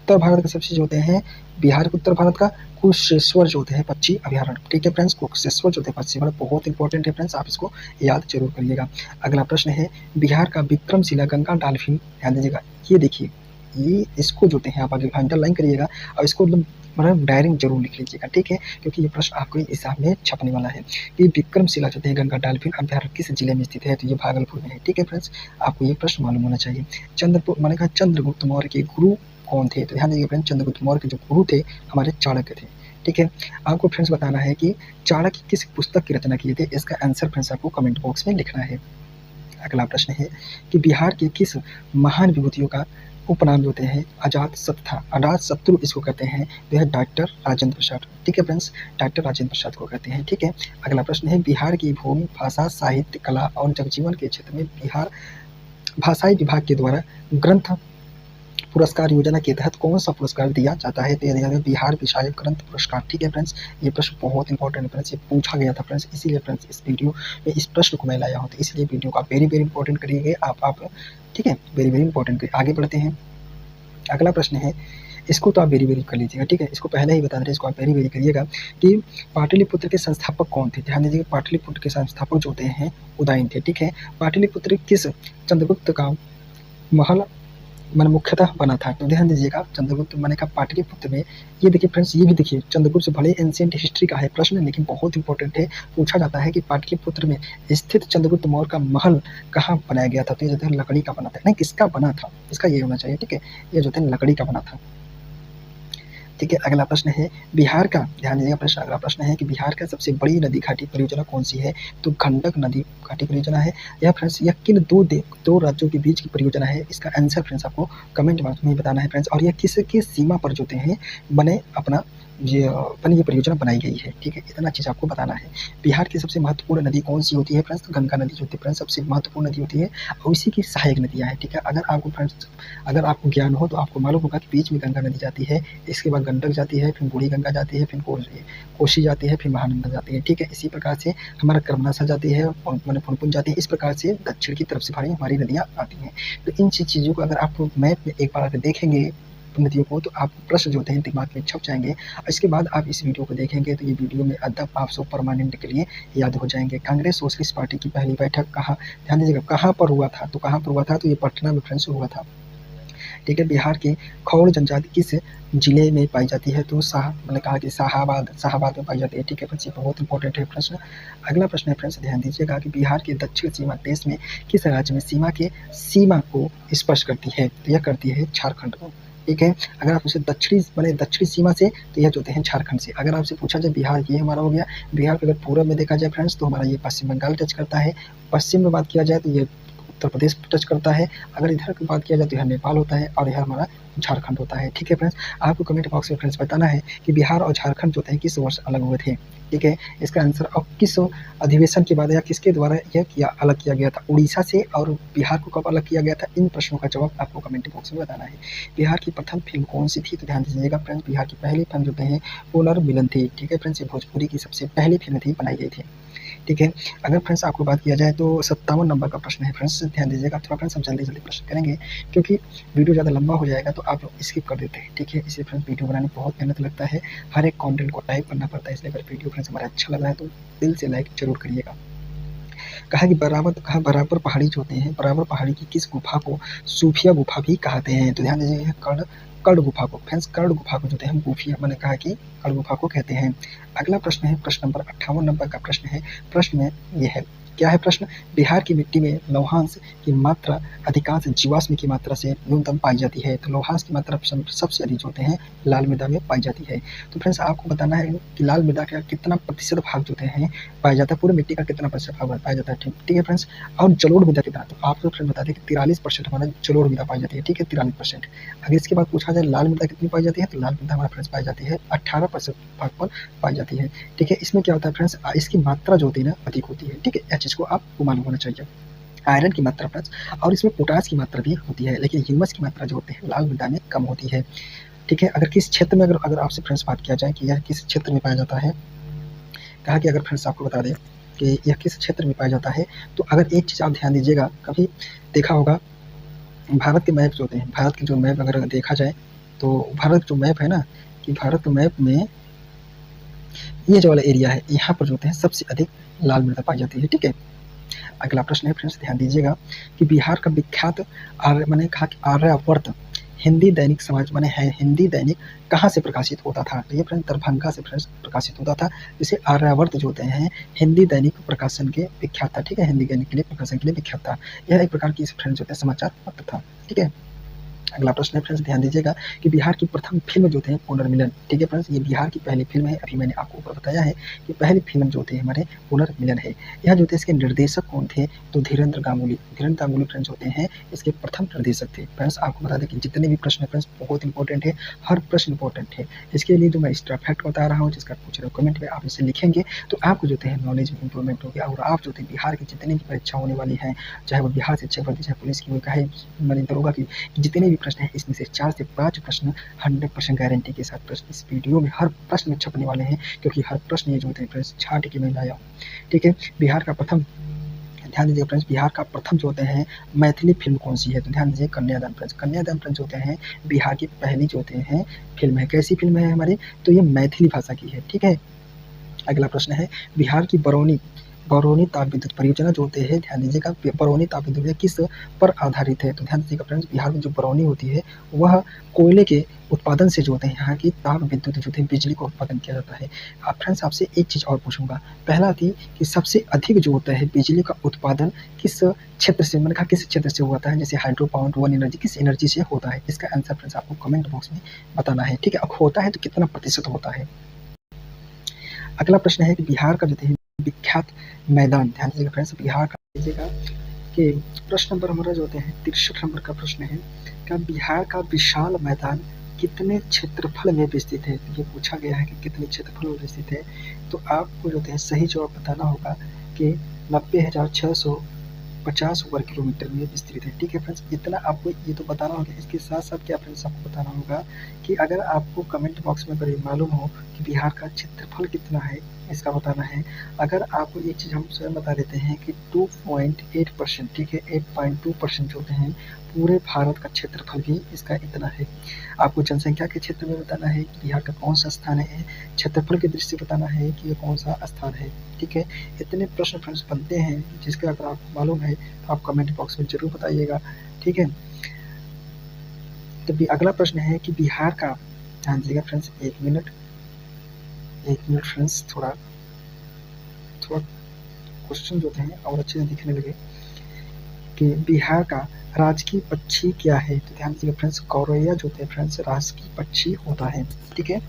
A: सबसे जो होते हैं, बिहार के उत्तर भारत का कुशेश्वर जो होते हैं पक्षी अभयारण्य। ठीक है फ्रेंड्स, कुशेश्वर जो होते हैं पक्षी अभयारण्य बहुत इंपॉर्टेंट है फ्रेंड्स, आप इसको याद जरूर करिएगा। अगला प्रश्न है, बिहार का विक्रमशिला गंगा डॉल्फिन, ध्यान दीजिएगा, ये देखिए, ये इसको जो होते हैं आप आगे अंडरलाइन करिएगा और इसको मतलब डायरी में जरूर लिख लीजिएगा। ठीक है, क्योंकि ये प्रश्न आपको इस हिसाब में छपने वाला है कि विक्रमशिला जो है गंगा डॉल्फिन अभयारण्य किस जिले में स्थित है? तो ये भागलपुर में है। ठीक है फ्रेंड्स, आपको ये प्रश्न मालूम होना चाहिए। मैंने कहा चंद्रगुप्त मौर्य के गुरु कौन थे? तो ध्यान दीजिए फ्रेंड्स, चंद्रगुप्त मौर्य के जो गुरु थे हमारे चाणक्य थे। ठीक है, आपको फ्रेंड्स बताना है कि चाणक्य किस पुस्तक की रचना किए थे? इसका आंसर फ्रेंड्स आपको कमेंट बॉक्स में लिखना है। अगला प्रश्न है कि बिहार के किस महान विभूतियों का उपनाम जो होते हैं अजात शत्रु इसको कहते हैं, जो है डॉक्टर राजेंद्र प्रसाद। ठीक है फ्रेंड्स, डॉक्टर राजेंद्र प्रसाद को कहते हैं। ठीक है, अगला प्रश्न है, बिहार की भूमि, भाषा, साहित्य, कला और जगजीवन के क्षेत्र में बिहार भाषाई विभाग के द्वारा ग्रंथ पुरस्कार योजना के तहत कौन सा पुरस्कार दिया जाता है? तो यह बिहार विषय ग्रंथ पुरस्कार। ठीक है फ्रेंड्स, ये प्रश्न बहुत इंपॉर्टेंट है फ्रेंड्स, ये पूछा गया था फ्रेंड्स, इसीलिए फ्रेंड्स इस वीडियो में इस प्रश्न को मैं लाया हूँ। तो इसलिए वीडियो को आप वेरी वेरी इंपॉर्टेंट करिएगा आप। ठीक है, वेरी वेरी इंपॉर्टेंट करिए। आगे बढ़ते हैं, अगला प्रश्न है, इसको तो आप वेरी वेरी कर लीजिएगा। ठीक है, इसको पहले ही बता दे रहे, इसको आप वेरी वेरी करिएगा कि पाटलिपुत्र के संस्थापक कौन थे? ध्यान दीजिएगा, पाटलिपुत्र के संस्थापक जो होते हैं उदयन थे। ठीक है, पाटलिपुत्र किस चंद्रगुप्त का महल मैंने मुख्यतः बना था? तो ध्यान दीजिएगा, चंद्रगुप्त मैंने कहा पाटलिपुत्र में, ये देखिए फ्रेंड्स, ये भी देखिए चंद्रगुप्त भले एंशिएंट हिस्ट्री का है प्रश्न, लेकिन बहुत इंपॉर्टेंट है। पूछा जाता है कि पाटलिपुत्र में स्थित चंद्रगुप्त मौर्य का महल कहाँ बनाया गया था? तो ये जो है लकड़ी का बना था। नहीं, किसका बना था, इसका ये होना चाहिए। ठीक है, ये जो है लकड़ी का बना था। ठीक है, अगला प्रश्न है, बिहार का, ध्यान दीजिएगा प्रश्न, अगला प्रश्न है कि बिहार का सबसे बड़ी नदी घाटी परियोजना कौन सी है? तो गंडक नदी घाटी परियोजना है। यह फ्रेंड्स, यह किन दो राज्यों के बीच की परियोजना है? इसका आंसर फ्रेंड्स आपको कमेंट बॉक्स में बताना है फ्रेंड्स। और यह किसकी सीमा पर जो हैं बने अपना ये परियोजना बनाई गई है। ठीक है, इतना चीज़ आपको बताना है। बिहार की सबसे महत्वपूर्ण नदी कौन सी होती है फ्रेंड्स? तो गंगा नदी जो होती है फ्रेंड्स सबसे महत्वपूर्ण नदी होती है और इसी की सहायक नदियाँ हैं। ठीक है, अगर आपको फ्रेंड्स, अगर आपको ज्ञान हो तो आपको मालूम होगा कि बीच में गंगा नदी जाती है, इसके बाद गंडक जाती है, फिर बूढ़ी गंगा जाती है, फिर कोसी जाती है, फिर महानंदा जाती है। ठीक है, इसी प्रकार से हमारा कर्मनासा जाती है, मैंने पुनपुन जाती है। इस प्रकार से दक्षिण की तरफ से हमारी नदियाँ आती हैं। तो इन चीज़ों को अगर आप मैप में एक बार अगर देखेंगे नदियों को, तो आप प्रश्न जो होते हैं दिमाग में छप जाएंगे। इसके बाद आप इस वीडियो को देखेंगे तो ये वीडियो में अदब आपको परमानेंट के लिए याद हो जाएंगे। कांग्रेस सोशलिस्ट पार्टी की पहली बैठक कहाँ, ध्यान दीजिएगा, कहाँ पर हुआ था? तो कहाँ पर हुआ था? तो ये पटना में फ्रेंड्स हुआ था। ठीक है, बिहार की खौड़ जनजाति किस जिले में पाई जाती है? तो मैंने कहा कि शाहाबाद में पाई जाती है। ठीक है फ्रेंड्स, ये बहुत इंपॉर्टेंट है प्रश्न। अगला प्रश्न है फ्रेंड्स, ध्यान दीजिएगा कि बिहार की दक्षिण सीमा देश में किस राज्य में सीमा को स्पर्श करती है? तो यह करती है झारखंड को। ठीक है, अगर आप उसे दक्षिणी सीमा से, तो यह जो है झारखंड से। अगर आपसे पूछा जाए बिहार, ये हमारा हो गया। बिहार को अगर पूरब में देखा जाए फ्रेंड्स, तो हमारा ये पश्चिम बंगाल टच करता है। पश्चिम में बात किया जाए तो ये उत्तर प्रदेश टच करता है। अगर इधर की बात किया जाए तो यह नेपाल होता है और यह हमारा झारखंड होता है। ठीक है फ्रेंड्स, आपको कमेंट बॉक्स में फ्रेंड्स बताना है कि बिहार और झारखंड जो थे किस वर्ष अलग हुए थे। ठीक है, इसका आंसर अब किस अधिवेशन के बाद या किसके द्वारा यह अलग किया गया था? उड़ीसा से। और बिहार को कब अलग किया गया था? इन प्रश्नों का जवाब आपको कमेंट बॉक्स में बताना है। बिहार की प्रथम फिल्म कौन सी थी? तो ध्यान दीजिएगा फ्रेंड्स, बिहार की पहली फिल्म जो है पुनर्मिलन थी। ठीक है फ्रेंड्स, ये भोजपुरी की सबसे पहली फिल्म थी, बनाई गई थी। ठीक है, अगर फ्रेंड्स आपको बात किया जाए तो 57 नंबर का प्रश्न है फ्रेंड्स, ध्यान दीजिएगा। थोड़ा फ्रेंड्स हम जल्दी प्रश्न करेंगे क्योंकि वीडियो ज़्यादा लंबा हो जाएगा तो आप स्किप कर देते हैं। ठीक है, इसलिए फ्रेंड्स वीडियो बनाने में बहुत मेहनत लगता है, हर एक कंटेंट को टाइप करना पड़ता है, इसलिए अगर वीडियो फ्रेंड्स हमारा अच्छा लग रहा है तो दिल से लाइक जरूर करिएगा। कहा कि बराबर पहाड़ी जो होते हैं, बराबर पहाड़ी की किस गुफा को सूफिया गुफा भी कहते हैं? तो ध्यान दीजिए कर्ण गुफा को, फ्रेंड्स कर्ण गुफा को जो है हम गुफिया मैंने कहा कि कर्ण गुफा को कहते हैं। अगला प्रश्न है प्रश्न नंबर 58 नंबर का प्रश्न है। प्रश्न में ये है, क्या है प्रश्न? बिहार की मिट्टी में लौहांश की मात्रा अधिकांश जीवाश्म की मात्रा से न्यूनतम पाई जाती है। तो लौहांश की मात्रा सबसे अधिक होते हैं लाल मृदा में पाई जाती है। तो फ्रेंड्स आपको बताना है कि लाल मृदा का कितना प्रतिशत भाग जो हैं पाया जाता है, पूरे मिट्टी का कितना प्रतिशत भाग पाया जाता है, ठीक है फ्रेंड्स। और जलोढ़ मृदा कितना, तो आपको फ्रेंड बता दें कि 43% हमारा जलोढ़ मृदा पाई जाती है, ठीक है 43%। अगर इसके बाद पूछा जाए लाल मृदा कितनी पाई जाती है, तो लाल मृदा हमारा फ्रेंड्स पाई जाती है 18% भाग पर पाई जाती है, ठीक है। इसमें क्या होता है फ्रेंड्स, इसकी मात्रा जो होती है ना अधिक होती है, ठीक है। यह चीज़ को आपको मालूम होना चाहिए। आयरन की मात्रा फ्रेंड्स और इसमें पोटास की मात्रा भी होती है, लेकिन ह्यूमस की मात्रा जो होती है लाल मृदा में कम होती है, ठीक है। अगर किस क्षेत्र में अगर आपसे फ्रेंड्स बात किया जाए कि यह किस क्षेत्र में पाया जाता है, कहा कि अगर फ्रेंड्स आपको बता दें कि यह किस क्षेत्र में पाया जाता है, तो अगर एक चीज़ आप ध्यान दीजिएगा, कभी देखा होगा भारत के मैप जो होते हैं, भारत के जो मैप अगर देखा जाए तो भारत जो मैप है ना, कि भारत के मैप में ये जो वाला एरिया है यहाँ पर जो होते हैं सबसे अधिक लाल मृदा पाई जाती है, ठीक है। अगला प्रश्न है फ्रेंड्स ध्यान दीजिएगा कि बिहार का विख्यात मैंने कहा कि आर्यावर्त हिंदी दैनिक समाज माने है हिंदी दैनिक कहाँ से प्रकाशित होता था, तो ये फ्रेंड्स दरभंगा से फ्रेंड्स प्रकाशित होता था। जैसे आर्यावर्त जो होते हैं हिंदी दैनिक प्रकाशन के विख्यात था, ठीक है, हिंदी दैनिक के लिए प्रकाशन के लिए विख्यात था। यह एक प्रकार की फ्रेंड्स जो होते हैं समाचार पत्र था, ठीक है। अगला प्रश्न है फ्रेंड्स ध्यान दीजिएगा कि बिहार की प्रथम फिल्म जो थे पुनर्मिलन, ठीक है फ्रेंड्स, ये बिहार की पहली फिल्म है। अभी मैंने आपको ऊपर बताया है कि पहली फिल्म जो थे हमारे पुनर्मिलन है। यह जो थे इसके निर्देशक कौन थे, तो धीरेन्द्र गांगुली फ्रेंड्स होते हैं इसके प्रथम निर्देशक थे। फ्रेंड्स आपको बता दें कि जितने भी प्रश्न है फ्रेंड्स बहुत इंपॉर्टेंट है, हर प्रश्न इंपॉर्टेंट है। इसके लिए जो मैं एक्स्ट्रा फैक्ट बता रहा हूँ जिसका पूछ रहे हो कमेंट में आप इसे लिखेंगे तो आपको जो है नॉलेज में इंप्रूवमेंट हो गया, और आप जो थे बिहार की जितनी भी परीक्षा होने वाली है, चाहे वो बिहार शिक्षक भर्ती, चाहे पुलिस की, चाहे मैंने दरोगा की, जितने भी प्रश्न है इसमें से 4 से 5 प्रश्न 100% गारंटी के साथ प्रश्न इस वीडियो में हर प्रश्न में छपने वाले हैं, क्योंकि हर प्रश्न ये जो होते हैं फ्रेंड्स छाट के मैं लाया हूँ, ठीक है। बिहार का प्रथम ध्यान दीजिए फ्रेंड्स, बिहार का प्रथम जो होते हैं मैथिली फिल्म कौन सी है, तो ध्यान दीजिए कन्यादान फ्रेंड्स। कन्यादान फ्रेंड्स होते हैं बिहार की पहली जो होते हैं फिल्म है। कैसी फिल्म है हमारी, तो ये मैथिली भाषा की है, ठीक है। अगला प्रश्न है बिहार की बरौनी ताप विद्युत परियोजना जो होते हैं, ध्यान दीजिएगा बरौनी ताप विद्युत किस पर आधारित है, तो ध्यान दीजिएगा फ्रेंड्स बिहार में जो बरौनी होती है वह कोयले के उत्पादन से जो होते हैं यहाँ की ताप विद्युत जो है बिजली का उत्पादन किया जाता है। अब फ्रेंड्स आपसे एक चीज़ और पूछूंगा, पहला थी कि सबसे अधिक जो होता है बिजली का उत्पादन किस क्षेत्र से, मैंने कहा किस क्षेत्र से होता है, जैसे हाइड्रो पावर वन एनर्जी किस एनर्जी से होता है, इसका आंसर फ्रेंड्स आपको कमेंट बॉक्स में बताना है, ठीक है। अब होता है तो कितना प्रतिशत होता है। अगला प्रश्न है कि बिहार का जो है विख्यात मैदान, ध्यान दीजिएगा फ्रेंड्स बिहार का दीजिएगा कि प्रश्न नंबर हमारा जो होते हैं 63 नंबर का प्रश्न है, क्या बिहार का विशाल मैदान कितने क्षेत्रफल में विस्तृत है, ये पूछा गया है कि कितने क्षेत्रफल में विस्तृत है। तो आपको जो है सही जवाब बताना होगा कि 90,650 वर्ग किलोमीटर में विस्तृत है, ठीक है फ्रेंड्स। इतना आपको ये तो बताना होगा। इसके साथ साथ क्या फ्रेंड्स आपको बताना होगा कि अगर आपको कमेंट बॉक्स में अगर ये मालूम हो कि बिहार का क्षेत्रफल कितना है, इसका बताना है। अगर आपको एक चीज़ हम स्वयं बता देते हैं कि 2.8%, ठीक है 8.2% जो होते हैं पूरे भारत का क्षेत्रफल भी इसका इतना है। आपको जनसंख्या के क्षेत्र में बताना है कि बिहार का कौन सा स्थान है, क्षेत्रफल की दृष्टि से बताना है कि ये कौन सा स्थान है, ठीक है। इतने प्रश्न फ्रेंड्स बनते हैं जिसका अगर आपको मालूम है तो आप कमेंट बॉक्स में जरूर बताइएगा, ठीक है। तो अगला प्रश्न है कि बिहार का, ध्यान दीजिएगा फ्रेंड्स एक मिनट फ्रेंड्स, थोड़ा क्वेश्चन जो हैं और अच्छे से दिखने लगे कि बिहार का राजकीय पक्षी क्या है, तो ध्यान दीजिएगा फ्रेंड्स गौरैया जो होते हैं फ्रेंड्स राजकीय पक्षी होता है, ठीक है।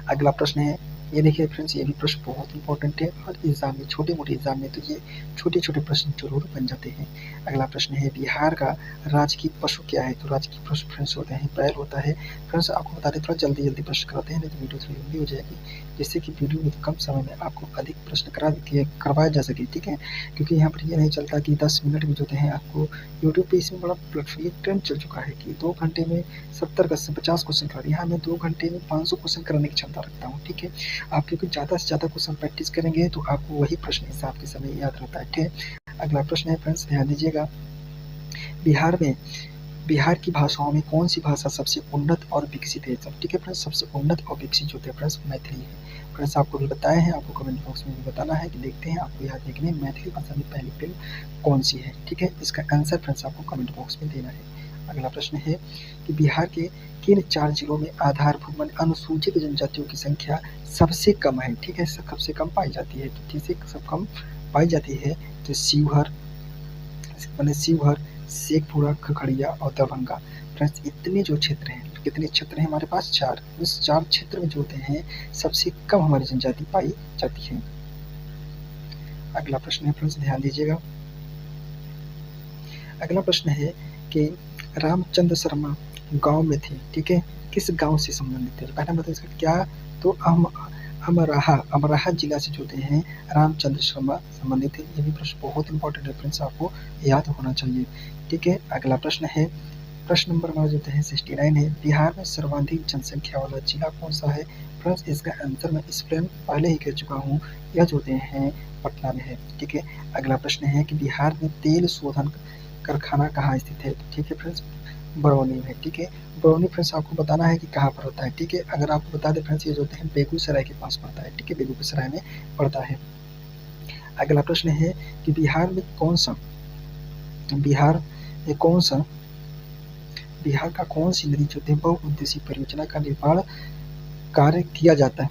A: अगला प्रश्न है, ये देखिए फ्रेंड्स ये भी प्रश्न बहुत इंपॉर्टेंट है और एग्जाम में छोटे मोटे एग्जाम में तो ये छोटे छोटे प्रश्न जरूर बन जाते हैं। अगला प्रश्न है बिहार का राजकीय पशु क्या है, तो राजकीय पशु फ्रेंड्स होते हैं बैल होता है। फ्रेंड्स आपको बता दें थोड़ा जल्दी प्रश्न कराते हैं, नहीं तो वीडियो थोड़ी लंबी हो जाएगी, जिससे कि वीडियो में कम समय में आपको अधिक प्रश्न करवाया जा सके, ठीक है। क्योंकि यहाँ पर ये नहीं चलता कि 10 मिनट में जो है आपको यूट्यूब पे इसमें बड़ा प्लेटफॉर्म ट्रेंड चल चुका है कि 2 घंटे में 70-50 क्वेश्चन करा, यहाँ मैं 2 घंटे में 500 क्वेश्चन कराने की क्षमता रखता हूँ, ठीक है। आप क्योंकि ज़्यादा से ज़्यादा क्वेश्चन प्रैक्टिस करेंगे तो आपको वही प्रश्न हिसाब के समय याद रहता है, ठीक है। अगला प्रश्न है फ्रेंड्स ध्यान दीजिएगा, बिहार की भाषाओं में कौन सी भाषा सबसे उन्नत और विकसित है, सब ठीक है फ्रेंड्स। सबसे उन्नत और विकसित जो है फ्रेंड्स मैथिली है। फ्रेंड्स आपको भी बताए हैं, आपको कमेंट बॉक्स में भी बताना है कि देखते हैं आपको याद है कि नहीं, मैथिली भाषा में पहली फिल्म कौन सी है। ठीक है, इसका आंसर फ्रेंड्स आपको कमेंट बॉक्स में देना है। अगला प्रश्न है कि बिहार के किन 4 जिलों में आधारभूत माने अनुसूचित जनजातियों की संख्या सबसे कम है। ठीक है, सबसे कम पाई जाती है, तो ठीक है सब कम पाई जाती है, तो शिवहर मैंने शिवहर, शेखपुरा, खगड़िया और दरभंगा। फ्रेंड्स इतने जो क्षेत्र हैं, कितने क्षेत्र हैं हमारे पास? 4। इस 4 क्षेत्र में जो होते हैं सबसे कम हमारी जनजाति पाई जाती है। अगला प्रश्न है फ्रेंड्स, ध्यान दीजिएगा। अगला प्रश्न है कि रामचंद्र शर्मा गांव में थे। ठीक है, किस गांव से संबंधित थे? पहला मतलब इसका क्या, तो अमराहा जिला से जो होते हैं रामचंद्र शर्मा संबंधित थे। ये भी प्रश्न बहुत इंपॉर्टेंट है फ्रेंड्स, आपको याद होना चाहिए। ठीक है, अगला प्रश्न है, प्रश्न नंबर हमारा जो है 69 है, बिहार में सर्वाधिक जनसंख्या वाला जिला कौन सा है? फ्रेंड्स इसका आंसर मैं इस फ्रेंड पहले ही कह चुका हूँ, यह जो होते हैं पटना में है। ठीक है, अगला प्रश्न है कि बिहार में तेल शोधन कारखाना कहाँ स्थित है? ठीक है फ्रेंड्स, बरौनी में। ठीक है, बरौनी फ्रेंड्स आपको बताना है कि कहाँ पर होता है। ठीक है, अगर आपको बता दें फ्रेंड्स, ये जो होते हैं बेगूसराय के पास पड़ता है। ठीक है, बेगूसराय में पड़ता है। अगला प्रश्न है कि बिहार का कौन सी नदी जो है बहुउद्देशीय परियोजना का निर्माण कार्य किया जाता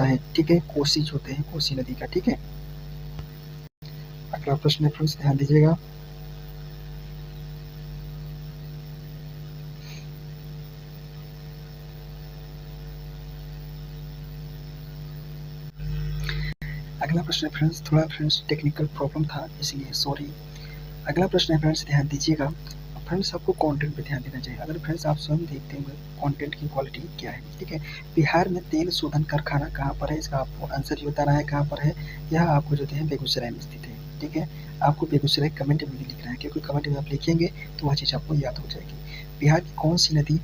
A: है। ठीक है, कोसी जो होते हैं, कोसी नदी का। ठीक है, अगला प्रश्न है फ्रेंड्स, ध्यान दीजिएगा। अगला प्रश्न है फ्रेंड्स, थोड़ा फ्रेंड्स टेक्निकल प्रॉब्लम था इसलिए सॉरी। अगला प्रश्न है फ्रेंड्स, ध्यान दीजिएगा। फ्रेंड्स आपको कंटेंट पे ध्यान देना चाहिए। अगर फ्रेंड्स आप स्वयं देखते होंगे कंटेंट की क्वालिटी क्या है। ठीक है, बिहार में तेल शोधन कारखाना कहाँ पर है, इसका आपको आंसर ही बताना है कहाँ पर है। यह आपको जो है बेगूसराय में स्थित है। ठीक है, आपको बेगूसराय कमेंट में भी लिखना है, क्योंकि कमेंट में आप लिखेंगे तो वह चीज़ आपको याद हो जाएगी। बिहार की कौन सी नदी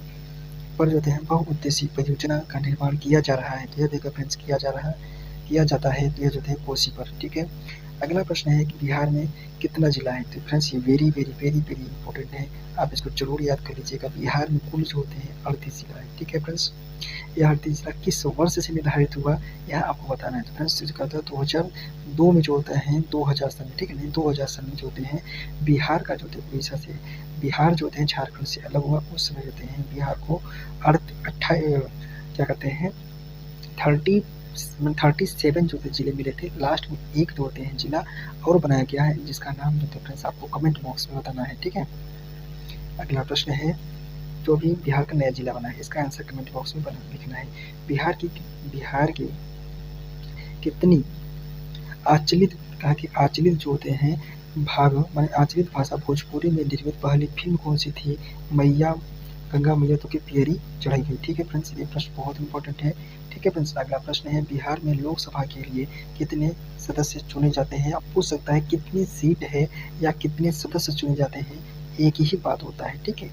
A: पर जो है बहुउद्देशीय परियोजना का निर्माण किया जा रहा है? तो यह देखो फ्रेंड्स, किया जाता है, तो यह जो है कोसी पर। ठीक है, अगला प्रश्न है कि बिहार में कितना जिला है? तो फ्रेंड्स ये very very very very important है, आप इसको जरूर याद कर लीजिएगा। बिहार में कुल जो होते हैं 38 जिला है। ठीक है फ्रेंड्स, यह 38 जिला किस वर्ष से निर्धारित हुआ, यह आपको बताना है। तो फ्रेंड्स जो कहता है 2002 में जो होता है, 2000 सन में। ठीक है, नहीं 2000 सन में जो होते हैं बिहार का जो होते उड़ीसा से, बिहार जो होते हैं झारखंड से अलग हुआ। उस समय होते हैं बिहार को क्या कहते हैं 37 जो थे जिले मिले थे। लास्ट में एक दो होते हैं जिला और बनाया गया है, जिसका नाम जो फ्रेंड्स आपको कमेंट बॉक्स में बताना है। ठीक है, अगला प्रश्न है, जो भी बिहार का नया जिला बना है, इसका आंसर कमेंट बॉक्स में लिखना है। बिहार की कितनी आंचलिक कहा कि आंचलिक जो होते हैं भाग माने आंचलिक भाषा भोजपुरी में निर्मित पहली फिल्म कौन सी थी? मैया गंगा मैया तो की पियरी चढ़ाई गई। ठीक है फ्रेंड्स, ये प्रश्न बहुत इंपॉर्टेंट है। ठीक है फ्रेंड्स, अगला प्रश्न है, बिहार में लोकसभा के लिए कितने सदस्य चुने जाते हैं? आप पूछ सकता है कितनी सीट है या कितने सदस्य चुने जाते हैं, एक ही बात होता है। ठीक है,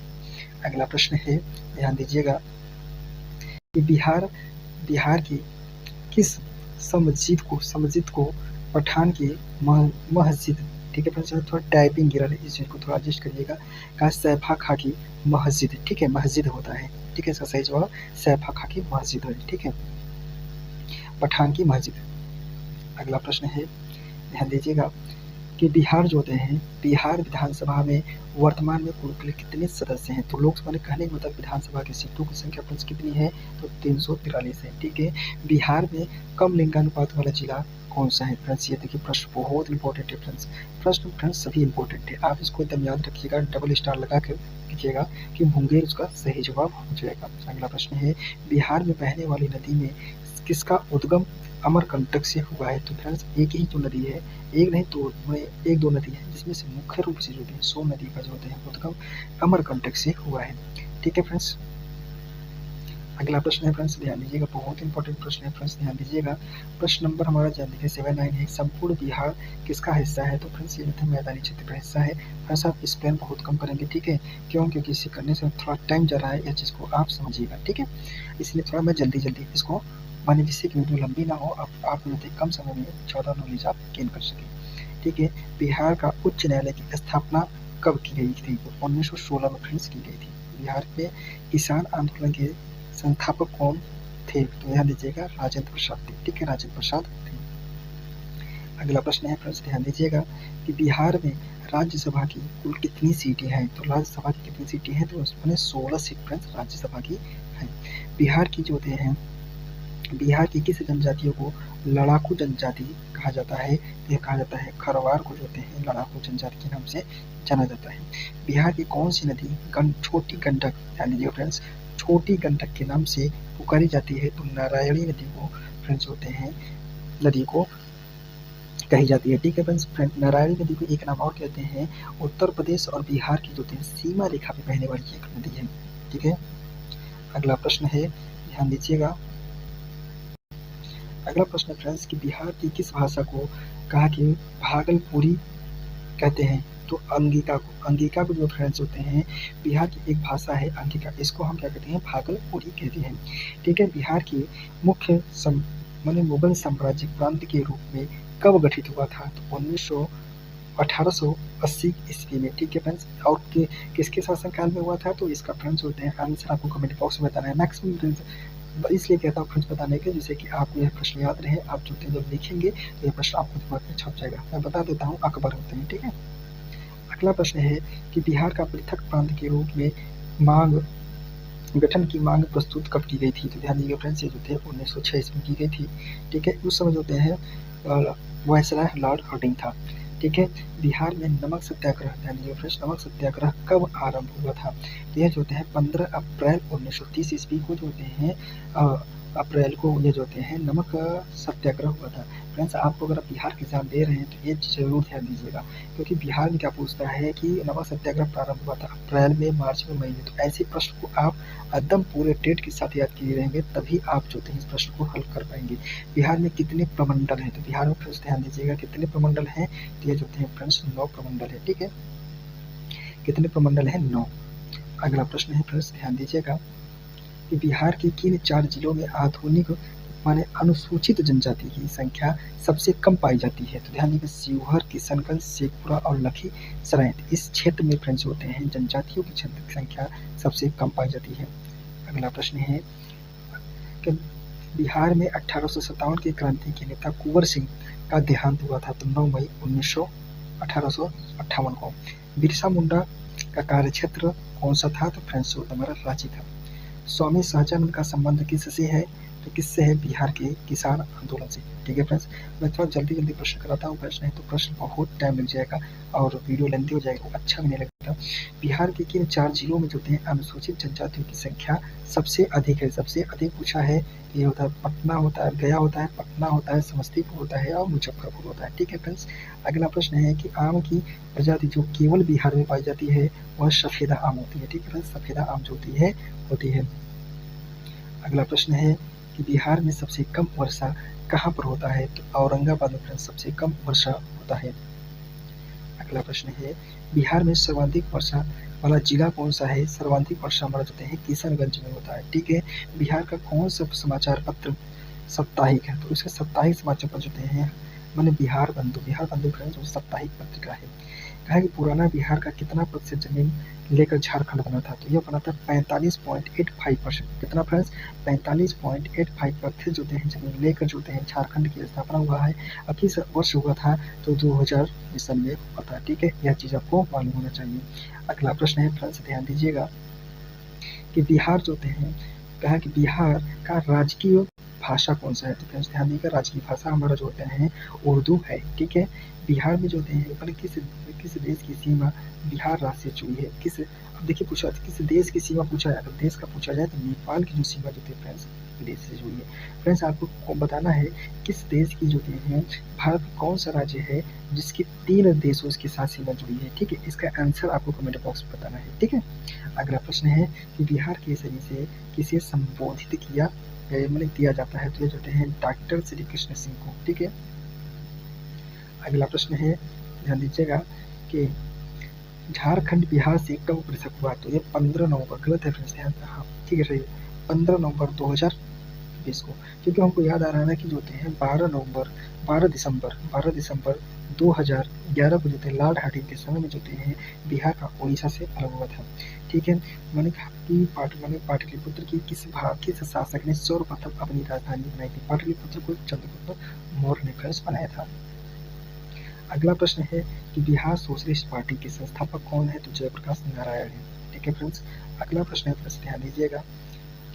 A: अगला प्रश्न है, ध्यान दीजिएगा कि बिहार की किस समजिद को पठान की मस्जिद। ठीक है फ्रेंड्स, थोड़ा टाइपिंग गिरा है, इस चीज़ को थोड़ा एडजस्ट करिएगा। कहा सैफा खा की मस्जिद। ठीक है, मस्जिद होता है। ठीक है, इसका सही जवाब सैफा खा की मस्जिद है। ठीक है, पठान की मस्जिद। अगला प्रश्न है, ध्यान दीजिएगा कि बिहार जो होते हैं, बिहार विधानसभा में वर्तमान में कुल कितने सदस्य हैं? तो लोकसभा ने कहने का मतलब विधानसभा की सीटों की संख्या फ्रेंड्स कितनी है? तो 343 है। ठीक है, बिहार में कम लिंगानुपात वाला जिला कौन सा है? फ्रेंड्स ये देखिए प्रश्न बहुत इंपॉर्टेंट है फ्रेंड्स, प्रश्न फ्रेंड्स सभी इंपॉर्टेंट है, आप इसको एकदम याद रखिएगा, डबल स्टार लगा कर कीजिएगा कि मुंगेर उसका सही जवाब हो जाएगा। अगला प्रश्न है, बिहार में बहने वाली नदी में किसका उद्गम अमरकंटक से हुआ है? तो फ्रेंड्स एक ही तो नदी है, एक नहीं तो एक दो नदी है, जिसमें से मुख्य रूप से जो होते हैं सोन नदी का जो होते हैं उद्गम अमरकंटक से हुआ है। ठीक है फ्रेंड्स, अगला प्रश्न है फ्रेंड्स, ध्यान दीजिएगा, बहुत इंपॉर्टेंट प्रश्न है फ्रेंड्स, ध्यान दीजिएगा। प्रश्न नंबर हमारा ध्यान देखिए 79 है, संपूर्ण बिहार किसका हिस्सा है? तो फ्रेंड्स ये जो मैदानी क्षेत्र का हिस्सा है। फ्रेंड्स आप स्पेन बहुत कम करेंगे। ठीक है, क्यों? क्योंकि इसे करने से थोड़ा टाइम जा रहा है, यह चीज़ को आप समझिएगा। ठीक है, इसलिए थोड़ा मैं जल्दी इसको माने, जिससे कि वीडियो लंबी ना हो, आप जो कम समय में ज़्यादा नॉलेज आप गेन कर सकें। ठीक है, बिहार का उच्च न्यायालय की स्थापना कब की गई थी? 1916 में फ्रेंड्स की गई थी। बिहार के किसान आंदोलन के संस्थापक कौन थे, तो ध्यान दीजिएगा राजेंद्र प्रसाद थे, ठीक है, राजेंद्र प्रसाद थे। अगला प्रश्न है फ्रेंड्स, ध्यान दीजिएगा कि बिहार में राज्यसभा की कुल कितनी सीटें हैं, तो राज्यसभा की कितनी सीटें हैं, तो उसमें 16 सीट फ्रेंड्स राज्यसभा की हैं। बिहार की जो हैं, बिहार की किस जनजातियों को लड़ाकू जनजाति कहा जाता है, यह कहा जाता है खरवार को जो हैं लड़ाकू जनजाति के नाम से जाना जाता है। बिहार की कौन सी नदी छोटी गंडक, ध्यान दीजिएगा फ्रेंड्स, छोटी गंडक के नाम से पुकारी जाती है, तो नारायणी नदी को फ्रेंड्स होते हैं नदी को कही जाती है, ठीक है फ्रेंड्स। नारायणी नदी को एक नाम और कहते हैं उत्तर प्रदेश और बिहार की जो सीमा रेखा पे बहने वाली एक नदी है, ठीक है। अगला प्रश्न है, ध्यान दीजिएगा, अगला प्रश्न फ्रेंड्स कि बिहार की किस भाषा को कहा कि भागलपुरी कहते हैं, तो अंगिका को जो फ्रेंड्स होते हैं बिहार की एक भाषा है अंगिका, इसको हम क्या कहते हैं भागलपुरी कहते हैं, ठीक है। बिहार की मुख्य मुगल साम्राज्य प्रांत के रूप में कब गठित हुआ था, तो 1880 ईस्वी में, ठीक है फ्रेंड्स। और किसके शासनकाल में हुआ था, तो इसका फ्रेंड्स होते हैं आंसर आपको कमेंट बॉक्स में बताना है। मैक्सिमम फ्रेंड्स इसलिए कहता हूँ फ्रेंड्स बताने के, जिससे कि आपको यह प्रश्न याद रहे, आप जो जब लिखेंगे तो यह प्रश्न आपको दिमाग में छप जाएगा। मैं बता देता हूँ अकबर होते हैं, ठीक है। अगला प्रश्न है कि बिहार का पृथक प्रांत के रूप में मांग गठन की मांग प्रस्तुत कब की गई थी, तो ध्यान दीजिएगा फ्रेंड्स, ये जो थे 1906 ईस्वी में की गई थी, ठीक है। उस समय जो हैं वायसराय लॉर्ड हर्डिंग था, ठीक है। बिहार में नमक सत्याग्रह, ध्यान दीजिए फ्रेंड्स, नमक सत्याग्रह कब आरंभ हुआ था, तो यह जो है 15 अप्रैल 1930 ईस्वी को जो हैं अप्रैल को ये जो हैं नमक सत्याग्रह हुआ था। फ्रेंड्स आपको अगर आप बिहार के एग्जाम दे रहे हैं तो ये जरूर ध्यान दीजिएगा, क्योंकि बिहार में क्या पूछता है कि नमक सत्याग्रह प्रारंभ हुआ था अप्रैल में, मार्च में, मई में, तो ऐसे प्रश्न को आप एकदम पूरे डेट के साथ याद किए रहेंगे, तभी आप जो हैं इस प्रश्न को हल कर पाएंगे। बिहार में कितने प्रमंडल हैं, तो बिहार में फ्रेंड्स ध्यान दीजिएगा कितने प्रमंडल हैं, तो ये जो हैं फ्रेंड्स 9 प्रमंडल है, ठीक है। कितने प्रमंडल हैं, 9। अगला प्रश्न है फ्रेंड्स, ध्यान दीजिएगा कि बिहार के किन 4 जिलों में आधुनिक माने अनुसूचित जनजाति की संख्या सबसे कम पाई जाती है, तो ध्यान दीजिए शिवहर, किशनगंज, शेखपुरा और लखीसराय, इस क्षेत्र में फ्रेंड्स होते हैं जनजातियों की संख्या सबसे कम पाई जाती है। अगला प्रश्न है कि बिहार में 1857 की क्रांति के नेता कुंवर सिंह का देहांत हुआ था, तो 9 मई 1858 को। बिरसा मुंडा का कार्यक्षेत्र कौन सा था, तो फ्रेंड्स हमारा रांची था। स्वामी सहजानंद का संबंध किससे है, तो किससे है, बिहार के किसान आंदोलन से, ठीक है फ्रेंड्स। मैं थोड़ा जल्दी जल्दी प्रश्न कराता हूँ फ्रेंड्स, नहीं तो प्रश्न बहुत टाइम लग जाएगा और वीडियो लेंथी हो जाएगा, अच्छा भी नहीं लगता। बिहार के किन 4 जिलों में जो हैं अनुसूचित जनजातियों की संख्या सबसे अधिक है, सबसे अधिक पूछा है, ये होता है पटना होता है, गया होता है, पटना होता है, समस्तीपुर होता है और मुजफ्फरपुर होता है, ठीक है फ्रेंड्स। अगला प्रश्न है कि आम की प्रजाति जो केवल बिहार में पाई जाती है वह सफेदा आम होती है, ठीक है फ्रेंड्स, सफेदा आम जो होती है। अगला प्रश्न है कि बिहार में सबसे कम वर्षा कहाँ पर होता है, तो औरंगाबाद में फ्रेंड्स सबसे कम वर्षा होता है। अगला प्रश्न है बिहार में सर्वाधिक वर्षा वाला जिला कौन सा है, सर्वाधिक वर्षा हमारा जो है किशनगंज में होता है, ठीक है। बिहार का कौन सा समाचार पत्र साप्ताहिक है, तो इसके साप्ताहिक समाचार पत्र जो हैं माने बिहार बंधु फ्रेंड्स साप्ताहिक पत्रिका है। कहा कि पुराना बिहार का कितना प्रतिशत जमीन लेकर झारखंड बना था, तो यह बना था 45.85%, कितना फ्रेंड्स 45.85% जो हैं जमीन लेकर जो हैं झारखंड की स्थापना हुआ है। अब किस वर्ष हुआ था, तो 2000 ईस्वी में हुआ था, ठीक है। यह चीज़ आपको मालूम होना चाहिए। अगला प्रश्न है फ्रेंड्स, ध्यान दीजिएगा कि बिहार जो हैं कहा कि बिहार का राजकीय भाषा कौन सा है, तो फ्रेंड्स ध्यान दीजिएगा राजकीय भाषा हमारा जो हैं उर्दू है, ठीक है। बिहार में जो हैं किस देश की सीमा बिहार राज्य से जुड़ी है, किस, अब देखिए पूछा किस देश की सीमा पूछा जाए, अगर देश का पूछा जाए तो नेपाल की जो सीमा जो थी फ्रेंड्स देश से जुड़ी है। फ्रेंड्स आपको बताना है किस देश की जो हैं भारत का कौन सा राज्य है जिसकी 3 देशों के साथ सीमा जुड़ी है, ठीक है। इसका आंसर आपको कमेंट बॉक्स में बताना है, ठीक है। अगला प्रश्न है कि बिहार केसरी से किसे संबोधित किया मैंने दिया जाता है, तो ये जो हैं डॉक्टर श्री कृष्ण सिंह को, ठीक है। अगला प्रश्न है, ध्यान दीजिएगा कि झारखंड बिहार से कब पृथक हुआ, तो ये 15 नवंबर, गलत है फ्रेंड्स, हाँ ठीक है सही, 15 नवंबर 2020 को, क्योंकि हमको याद आ रहा है ना कि जो हैं 12 दिसंबर 2011 को जो थे लॉर्ड हार्डिंग के समय में जो हैं बिहार का उड़ीसा से अलग हुआ था, ठीक है। मैंने कहा कि पाटलिपुत्र की किस शासक ने सर्वप्रथम अपनी राजधानी बनाई थी? पाटलिपुत्र को चंद्रगुप्त मौर्य ने फ्रेंड्स बनाया था। अगला प्रश्न है कि बिहार सोशलिस्ट पार्टी के संस्थापक कौन है? तो जयप्रकाश नारायण है। ठीक है फ्रेंड्स। अगला प्रश्न है फ्रेंड्स, ध्यान दीजिएगा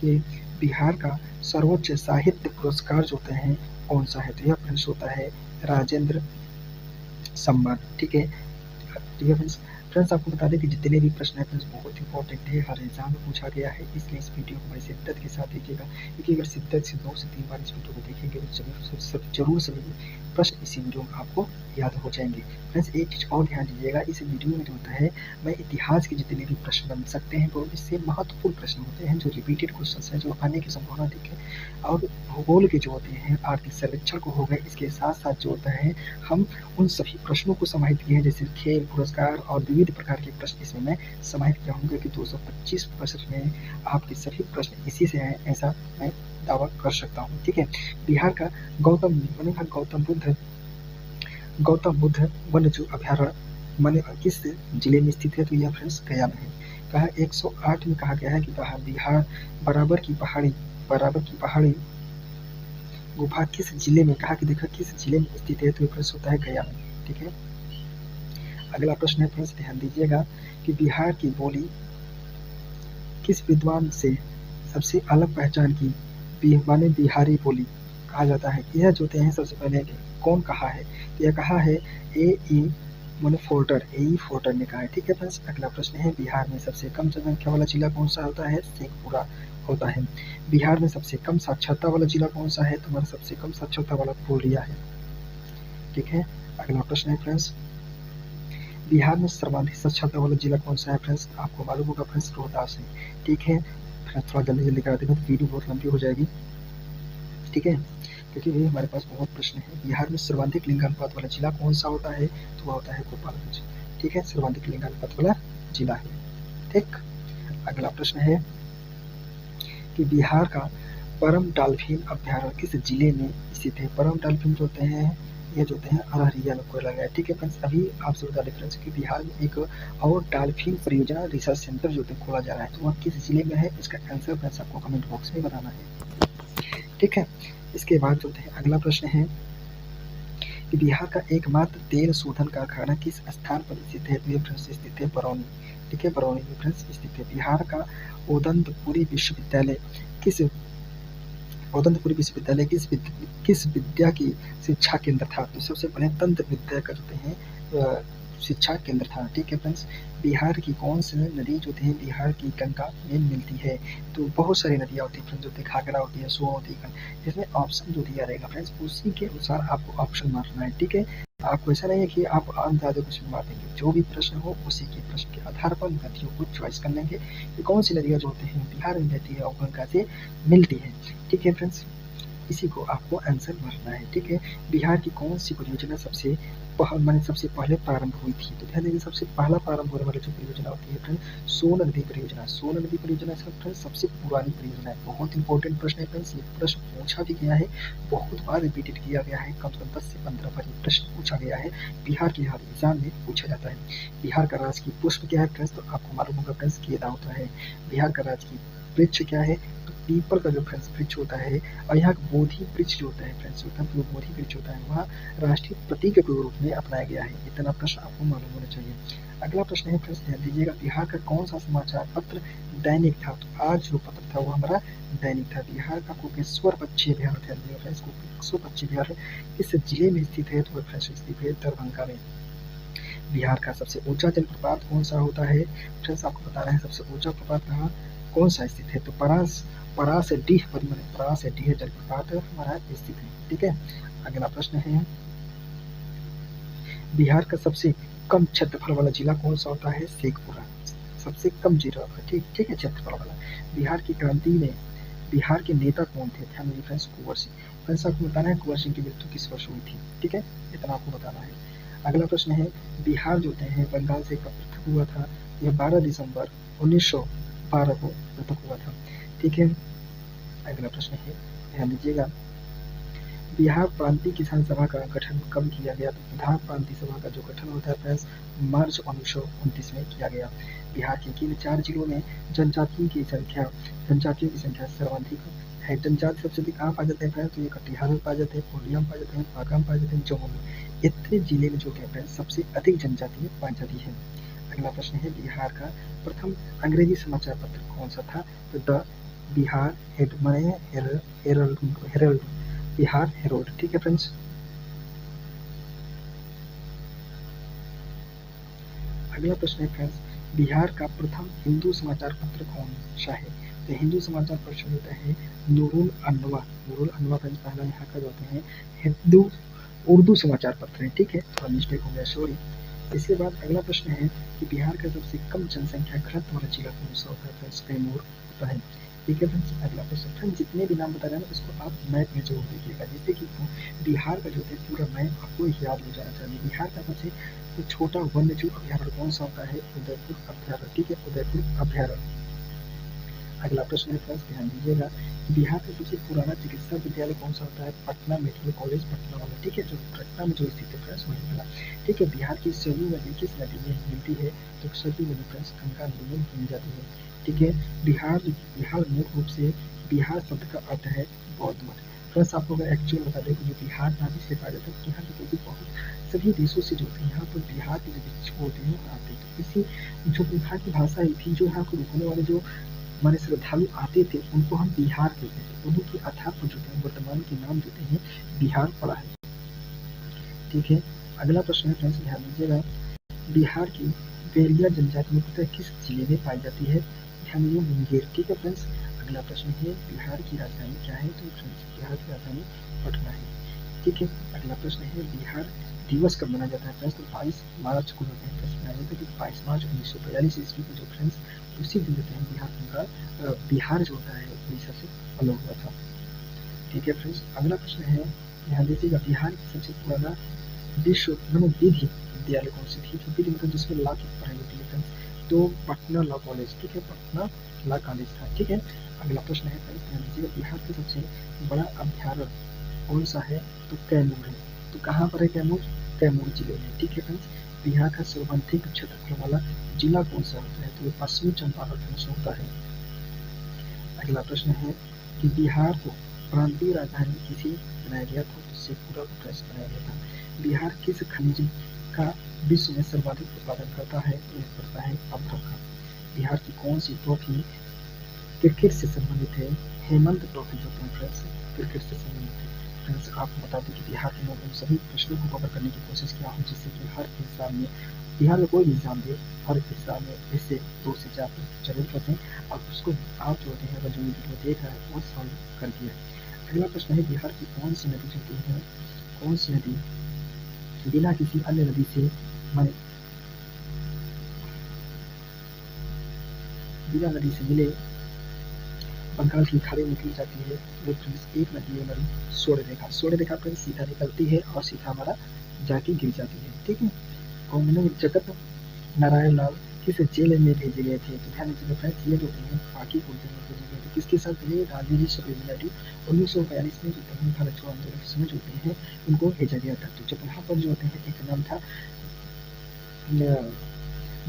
A: कि बिहार का सर्वोच्च साहित्य पुरस्कार जो होते हैं कौन सा है? तो यह फ्रेंड्स होता है राजेंद्र सम्मान। ठीक है फ्रेंड्स। फ्रेंड्स आपको बता दें कि जितने भी प्रश्न है फ्रेंड्स बहुत इंपॉर्टेंट है, हर एग्जाम में पूछा गया है, इसलिए इस वीडियो को बड़ी शिद्दत के साथ देखिएगा, क्योंकि अगर शिद्दत से 2 से 3 बार इस वीडियो को देखेंगे तो जरूर सभी प्रश्न इसी वीडियो में आपको याद हो जाएंगे। फ्रेंड्स एक चीज़ और ध्यान दीजिएगा, इस वीडियो में जो होता है मैं इतिहास के जितने भी प्रश्न बन सकते हैं वो इससे महत्वपूर्ण प्रश्न होते हैं, जो रिपीटेड क्वेश्चन हैं, जो आने की संभावना अधिक है, और भूगोल के जो होते हैं आर्थिक सर्वेक्षण को हो गए, इसके साथ साथ जो होता है हम उन सभी प्रश्नों को समाहित किए हैं, जैसे खेल पुरस्कार और विविध प्रकार के प्रश्न इसमें मैं समाहित किया हूँ कि 225 प्रश्न में आपके सभी प्रश्न इसी से आए, ऐसा मैं दावा कर सकता हूँ। ठीक है। बिहार का गौतम बुद्ध वन्यजीव अभयारण्य माने किस जिले में स्थित है? तो यह फ्रेंड्स गया में है। कहा 108 में कहा गया है कि बिहार बराबर की पहाड़ी गुफा किस जिले में, कहा कि देखा किस जिले में स्थित है? तो फ्रेंड्स होता है गया में। ठीक है। अगला प्रश्न है फ्रेंड्स, ध्यान दीजिएगा कि बिहार की बोली किस विद्वान से सबसे अलग पहचान की माने बिहारी बोली कहा जाता है? यह जो होते हैं सबसे पहले कौन कहा है? तो यह कहा है ए फोर्टर ने कहा है। ठीक है फ्रेंड्स। अगला प्रश्न है, बिहार में सबसे कम जनसंख्या वाला जिला कौन सा होता है? शेखपुरा होता है। बिहार में सबसे कम साक्षरता वाला जिला कौन सा है? तो हमारा सबसे कम साक्षरता वाला पूर्णिया है। ठीक है। अगला प्रश्न है फ्रेंड्स, बिहार में सर्वाधिक साक्षरता वाला जिला कौन सा है? फ्रेंड्स आपको मालूम होगा फ्रेंड्स, रोहतास है। ठीक है फ्रेंड्स, थोड़ा जल्दी करा देना, वीडियो बहुत लंबी हो जाएगी। ठीक है, क्योंकि भी हमारे पास बहुत प्रश्न है। बिहार में सर्वाधिक लिंगानुपात वाला जिला कौन सा होता है? तो वह होता है गोपालगंज। ठीक है, सर्वाधिक लिंगानुपात वाला जिला है। ठीक। अगला प्रश्न है कि बिहार का परम डॉल्फिन अभ्यारण्य किस जिले में स्थित है? परम डॉल्फिन जो होते हैं ये जो होते हैं अररिया में कोयला गया। ठीक है फ्रेंड्स। अभी आपसे बता दें फ्रेंड्स कि बिहार में एक और डॉल्फिन परियोजना रिसर्च सेंटर जो खोला जा रहा है, तो वह किस जिले में है? इसका आंसर फ्रेंड्स आपको कमेंट बॉक्स में बताना है। ठीक है। इसके बाद जो है अगला प्रश्न है कि बिहार का एकमात्र तेल शोधन कारखाना किस स्थान पर स्थित है? तो ये फ्रेंड्स स्थित है बरौनी। ठीक है, बरौनी में फ्रेंड्स स्थित है। बिहार का ओदंतपुरी विश्वविद्यालय किस विद्या की शिक्षा केंद्र था? तो सबसे पहले तंत्र विद्या का जो है शिक्षा केंद्र था। ठीक है फ्रेंड्स। बिहार की कौन सी नदी जो है बिहार की गंगा में मिलती है? तो बहुत सारी नदियाँ होती है फ्रेंड्स, जो घाघरा होती है, सोन होती है, जिसमें ऑप्शन जो दिया रहेगा फ्रेंड्स उसी के अनुसार आपको ऑप्शन मारना है। ठीक है, आपको ऐसा नहीं है कि आप अंदाजे कुछ भी मार देंगे, जो भी प्रश्न हो उसी के प्रश्न के आधार पर नदियों को चॉइस कर लेंगे कि कौन सी नदियाँ जो होती हैं बिहार में रहती है और गंगा से मिलती है। ठीक है फ्रेंड्स, इसी को आपको आंसर मारना है। ठीक है। बिहार की कौन सी परियोजना सबसे पहले प्रारंभ हुई थी? तो ध्यान दीजिए, सबसे पहला प्रारंभ होने वाली जो परियोजना होती है फ्रेंड सोन नदी परियोजना। सोन नदी परियोजना फ्रेंड सबसे पुरानी परियोजना है। बहुत इंपॉर्टेंट प्रश्न है फ्रेंड्स, ये प्रश्न पूछा भी गया है, बहुत बार रिपीटेड किया गया है, कम से कम 10 से 15 बार ये प्रश्न पूछा गया है, बिहार के हर एग्जाम में पूछा जाता है। बिहार का राजकीय पुष्प क्या है फ्रेंड्स? तो आपको मालूम होगा फ्रेंड्स केला होता है। बिहार का राजकीय वृक्ष क्या है? तो पीपल का जो फ्रेंड्स वृक्ष होता है। और यहाँ बोधि वृक्ष जो होता है फ्रेंड्स, जो बोधि वृक्ष होता है वहाँ राष्ट्रीय प्रतीक के रूप में अपनाया गया है। इतना प्रश्न आपको मालूम होना चाहिए। अगला प्रश्न है फ्रेंड्स, ध्यान दीजिएगा, बिहार का कौन सा समाचार पत्र दैनिक था? तो आज जो पत्र था वो हमारा दैनिक था। बिहार का कोकेश्वर पक्षी अभयारण्य, ध्यान दीजिएगा फ्रेंड्स, कोकेश्वर पक्षी अभयारण्य किस जिले में स्थित है? तो फ्रेंड्स स्थित है दरभंगा में। बिहार का सबसे ऊंचा जलप्रपात कौन सा होता है? फ्रेंड्स आपको बता रहे हैं सबसे ऊंचा प्रपात कहाँ कौन सा स्थित है? तो परासडीह जलप्रपात हमारा स्थित है। ठीक है। अगला प्रश्न है, बिहार का सबसे कम क्षेत्रफल वाला जिला कौन सा होता है? शेखपुरा सबसे कम जिला। ठीक है, क्षेत्रफल वाला। बिहार की क्रांति में बिहार के नेता कौन थे? ध्यान दीजिए फ्रेंड्स, कुंवर सिंह। फ्रेंड्स आपको बताना है कुंवर सिंह की मृत्यु किस वर्ष हुई थी? ठीक है, इतना आपको बताना है। अगला प्रश्न है, बिहार जो है बंगाल से कब पृथक हुआ था? यह 12 दिसंबर 1912 को पृथक हुआ था। ठीक है। अगला प्रश्न है, ध्यान दीजिएगा, बिहार प्रांतीय किसान सभा का गठन कब किया गया? तो बिहार प्रांतीय सभा का जो गठन होता है फ्रेंड्स मार्च 1929 में किया गया। बिहार के किन 4 जिलों में जनजातियों की संख्या सर्वाधिक है? जनजाति सबसे अधिक कहाँ पाए जाते हैं फ्रेंड्स? तो ये कटिहार में पाए जाते हैं, पूर्णिया में पाए जाते हैं, बांका में पाए जाते हैं, जम्मू में। इतने जिले में जो क्या फ्रेंड्स सबसे अधिक जनजाति पाई जाती है। अगला प्रश्न है बिहार का प्रथम अंग्रेजी समाचार पत्र कौन सा था? तो the Bihar Herald, Bihar Herald. ठीक है फ्रेंड्स। अगला प्रश्न है फ्रेंड्स बिहार का प्रथम हिंदू समाचार पत्र कौन सा है? तो हिंदू समाचार पत्र होता है नूरुल अनवा। नूरुल अनवा फ्रेंड्स पहला यहाँ का जो होते हैं हिंदू उर्दू समाचार पत्र है। ठीक है, थोड़ा मिस्टेक हो गया, सॉरी। इसके बाद अगला प्रश्न है कि बिहार का सबसे कम जनसंख्या घनत्व वाला जिला कौन सा होता है? फ्रेंड्स कैमूर होता है। ठीक है फ्रेंड्स। अगला प्रश्न फ्रेंड्स जितने भी नाम बता रहे हैं ना इसको आप मैप में जरूर देखिएगा, जिससे कि बिहार का जो है पूरा मैप आपको याद हो जाना चाहिए। बिहार का सबसे छोटा वन्य जीव अभ्यारण्य कौन सा होता है? उदयपुर अभ्यारण्य। ठीक है, उदयपुर अभ्यारण्य। अगला प्रश्न है फ्रेंड्स ध्यान दीजिएगा बिहार का सबसे पुराना चिकित्सा विद्यालय कौन सा होता है? पटना मेडिकल कॉलेज पटना वाला। ठीक है, जो पटना में जो स्थित है फ्रेंड्स वही वाला। ठीक है, बिहार की सरयू नदी किस नदी में मिलती है? तो सरयू नदी फ्रेंड्स गंगा नदी में मिल जाती है। ठीक है, बिहार मूल रूप से बिहार शब्द का अर्थ है बौद्ध मठ। फ्रेंड्स आपको अगर एक्चुअल बता दें तो जो बिहार नाम इसलिए पाया जाता है यहाँ के लोग बहुत सभी देशों से जो होते हैं यहाँ पर बिहार के जो होते हैं आते हैं। तो इसी जो बिहार की भाषा ही थी जो यहाँ को रुकने वाले जो हमारे श्रद्धालु आते थे उनको हम बिहार कहते थे। उन्हीं के आधार पर जो है वर्तमान के नाम जो है बिहार पड़ा है। ठीक है, अगला प्रश्न है फ्रेंड्स ध्यान दीजिएगा बिहार की बेरिया जनजाति मुख्यतः किस जिले में पाई जाती है? ध्यान दीजिए मुंगेर। ठीक है फ्रेंड्स। अगला प्रश्न है बिहार की राजधानी क्या है? तो फ्रेंड्स बिहार की राजधानी पटना है। ठीक है, अगला प्रश्न है बिहार दिवस कब मनाया जाता है? फ्रेंड्स तो 22 मार्च को होते हैं। प्रश्न मनाया जाता है कि 22 मार्च 1942 ईस्वी को जो फ्रेंड्स उसी दिन होते हैं बिहार जो होता है उड़ीसा से अलग हुआ था। ठीक है फ्रेंड्स। अगला प्रश्न है ध्यान दीजिएगा बिहार की सबसे पुराना विश्व विधि विद्यालय कौन सी थी? तो विधि मतलब जिसमें लॉ की पढ़ाई होती है फ्रेंड्स तो पटना लॉ कॉलेज। ठीक है, पटना लॉ कॉलेज था। ठीक है, अगला प्रश्न है फ्रेंड्स ध्यान दीजिएगा बिहार का सबसे बड़ा अभ्यारण्य कौन सा है? तो कैमूर है। तो कहाँ पर है कैमूर? कैमूर जिले में। ठीक है फ्रेंड्स। बिहार का सर्वाधिक क्षेत्रफल वाला जिला कौन सा होता है? तो ये पश्चिमी चंपारण फ्रेंड्स होता है। अगला प्रश्न है कि बिहार को प्रांतीय राजधानी किसे बनाया गया था? तो शेखपुरा को फ्रेंड्स बनाया गया था। बिहार किस खनिज का विश्व में सर्वाधिक उत्पादन करता है? तो यह करता है अभ्रक का। बिहार की कौन सी ट्रॉफी क्रिकेट से संबंधित है? हेमंत ट्रॉफी जो है फ्रेंड्स क्रिकेट से संबंधित है। फ्रेंड्स आपको बता दें कि बिहार के मैं उन सभी प्रश्नों को कवर करने की कोशिश किया हूँ जिससे कि हर एग्जाम में बिहार में कोई भी एग्जाम दे हर एग्जाम में इससे 2 से 4 जरूर फंसे और उसको आप जो होते हैं अगर जो वीडियो देख रहा है वो सॉल्व कर दिया। अगला प्रश्न है बिहार की कौन सी नदी जो है कौन सी नदी बिना किसी अन्य नदी से माने बिना नदी से मिले बंगाल की खाड़ी में निकली जाती है? वो फ्रेंड्स एक नदी है हमारी स्वर्ण रेखा पर सीधा निकलती है और सीधा हमारा जाके गिर जाती है। ठीक है, और मैंने जगत नारायण लाल किस जेल में भेजे गए थे? तो ध्यान दीजिएगा फ्रेंड्स ये जो हैं पाकीपुर जेल में भेजे गए थे। किसके साथ भेजे? गांधी जी सुब्रमण्यम 1942 में जो तरुण भारत छोड़ो आंदोलन के समय जो होते हैं उनको भेजा गया था। तो जब वहाँ पर जो होते हैं एक नाम था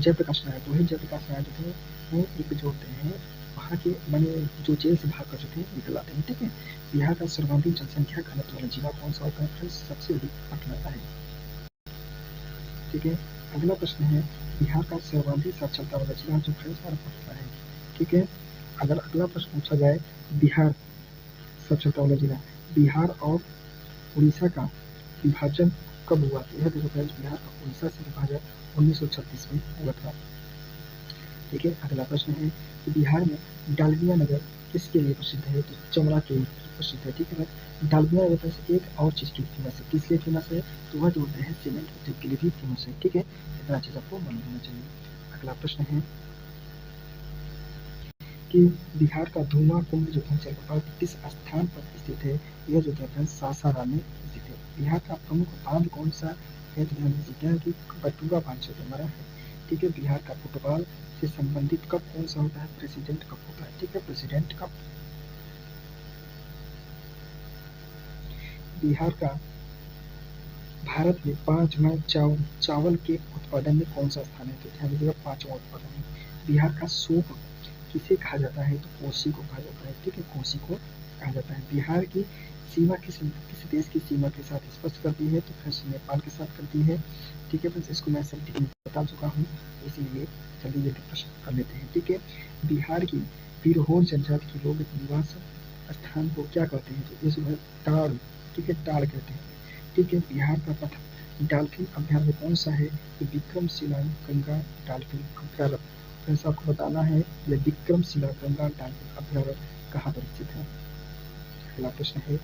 A: जयप्रकाश नारायण। वही जयप्रकाश नारायण जो थे वो एक जो होते हैं वहाँ के माने जो जेल से भाग कर जो थे निकल आते हैं। ठीक है, बिहार का सर्वाधिक जनसंख्या घनत्व वाला जिला कौन सा होता है? फ्रेंड्स सबसे अधिक पटना का है। ठीक है, अगला प्रश्न है बिहार का सर्वाधिक साक्षरता वाला जिला जो फ्रेंड्स हमारा पटना है। ठीक है, अगर अगला प्रश्न पूछा जाए बिहार साक्षरता वाला जिला बिहार और उड़ीसा का विभाजन कब हुआ? तो यह देखो फ्रेंड्स बिहार का उड़ीसा से विभाजन 1936 में हुआ था। ठीक है, अगला प्रश्न है कि बिहार में डालमिया नगर किसके लिए प्रसिद्ध है? तो चमड़ा के लिए प्रसिद्ध है। ठीक है, डालमिया नगर पर एक और चीज़ की फेमस है। किस लिए फेमस है? तो वह जो होते हैं सीमेंट उद्योग के लिए भी फेमस है। ठीक है, इतना चीज़ आपको मालूम होना चाहिए। अगला प्रश्न है कि बिहार का धुआं कुंड जो है जलप्रपात किस स्थान पर स्थित है? यह जो है सासाराम में स्थित है। बिहार का प्रमुख बांध कौन सा है? तो ध्यान दीजिए कि बटुआ बांध जो हमारा है। ठीक है, बिहार का फुटबॉल से संबंधित कप कौन सा होता है? प्रेसिडेंट कप होता है। ठीक है, प्रेसिडेंट कप। बिहार का भारत में 5वां चावल के उत्पादन में कौन सा स्थान है? तो ध्यान दीजिएगा 5वां उत्पादन में। बिहार का सूप किसे कहा जाता है? तो कोसी को कहा जाता है, ठीक है, कोसी को कहा जाता है। बिहार की सीमा किस देश की सीमा के साथ स्पष्ट करती है? तो फ्रेंड्स नेपाल के साथ करती है, ठीक है फ्रेंड्स। इसको मैं सब टेक्निक बता चुका हूँ, इसीलिए जल्दी जल्दी प्रश्न कर लेते हैं, ठीक है। बिहार की बिरहोर जनजाति के लोग निवास स्थान को क्या कहते हैं? तो इसको टाड़, ठीक है, टाड़ कहते हैं, ठीक है। बिहार का प्रथम डॉल्फिन अभ्यारण्य कौन सा है? तो विक्रमशिला गंगा डॉल्फिन अभ्यारण्य। फ्रेंड्स आपको बताना है यह विक्रमशिला गंगा डॉल्फिन अभ्यारण्य कहाँ पर स्थित है। अगला प्रश्न है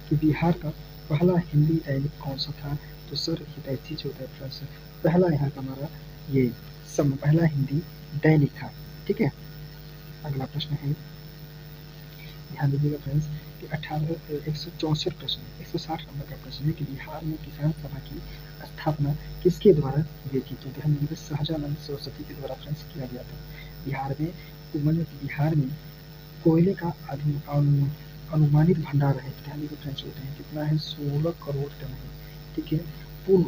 A: कि बिहार का पहला हिंदी दैनिक कौन सा था? तो सर हितैषी जो होता है फ्रेंड्स, पहला यहाँ का हमारा ये पहला हिंदी दैनिक था, ठीक है। अगला प्रश्न है, ध्यान दीजिएगा फ्रेंड्स कि 164 प्रश्न 160 नंबर का प्रश्न है कि बिहार में किसान सभा की स्थापना किसके द्वारा हुई थी? तो ध्यान दीजिएगा शाहजानंद सरस्वती के द्वारा फ्रेंड्स किया गया था। बिहार में कोयले का अनुमानित भंडार है, ध्यान दीजिएगा फ्रेंड्स, होते हैं कितना है? 16 करोड़ टन है, ठीक है। पूर्व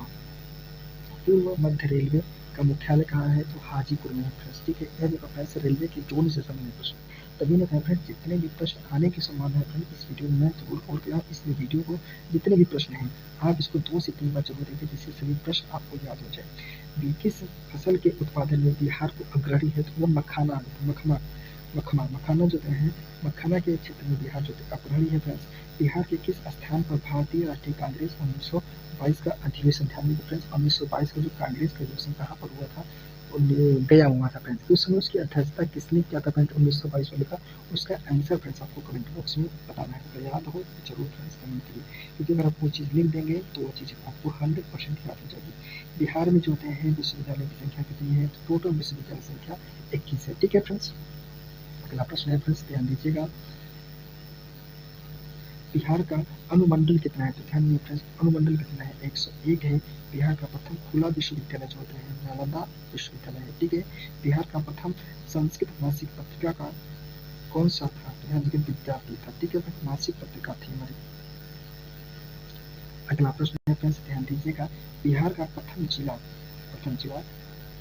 A: पूर्व मध्य रेलवे का मुख्यालय कहाँ है? तो हाजीपुर में है फ्रेंड्स, ठीक है। यह जगह फ्रेंड्स रेलवे की जोन से संबंधित प्रश्न, तभी ना फ्रेंड्स जितने भी प्रश्न आने की संभावना है फ्रेंड्स इस वीडियो में जरूर खोल के आप इस वीडियो को जितने भी प्रश्न हैं आप इसको 2 से 3 बार जरूर देखें, जिससे सभी प्रश्न आपको याद हो जाए। किस फसल के उत्पादन में बिहार को अग्रणी है? तो वो मखाना जो है, मखाना के क्षेत्र में बिहार जो अग्रणी है फ्रेंड्स। बिहार के किस स्थान पर भारतीय राष्ट्रीय कांग्रेस 1922 का अधिवेशन, ध्यान दीजिए फ्रेंड्स, 1922 का जो कांग्रेस का अधिवेशन कहाँ पर हुआ था? गया हुआ था फ्रेंड्स। उस समय उसकी अध्यक्षता किसने किया था फ्रेंड्स 1922 वाले का? उसका आंसर फ्रेंड्स आपको कमेंट बॉक्स में बताना है, अगर याद हो जरूर फ्रेंड्स कमेंट करिए, क्योंकि अगर आप वो चीज़ लिख देंगे तो वो चीज़ आपको 100% याद हो जाएगी। बिहार में जो होते हैं विश्वविद्यालय की संख्या कितनी है? तो टोटल विश्वविद्यालय संख्या 21 है, ठीक है फ्रेंड्स। अगला प्रश्न है फ्रेंड्स, ध्यान दीजिएगा, बिहार का अनुमंडल कितना है? तो ध्यान दीजिए फ्रेंड्स, अनुमंडल कितना है? 101 है। बिहार का प्रथम खुला विश्वविद्यालय जो होता है नालंदा विश्वविद्यालय है, ठीक है। बिहार का प्रथम संस्कृत मासिक पत्रिका का कौन सा था? तो ध्यान दीजिए विद्यार्थी था, ठीक है। मासिक पत्रिका थी हमारी। अगला प्रश्न है फ्रेंड्स, ध्यान दीजिएगा, बिहार का प्रथम जिला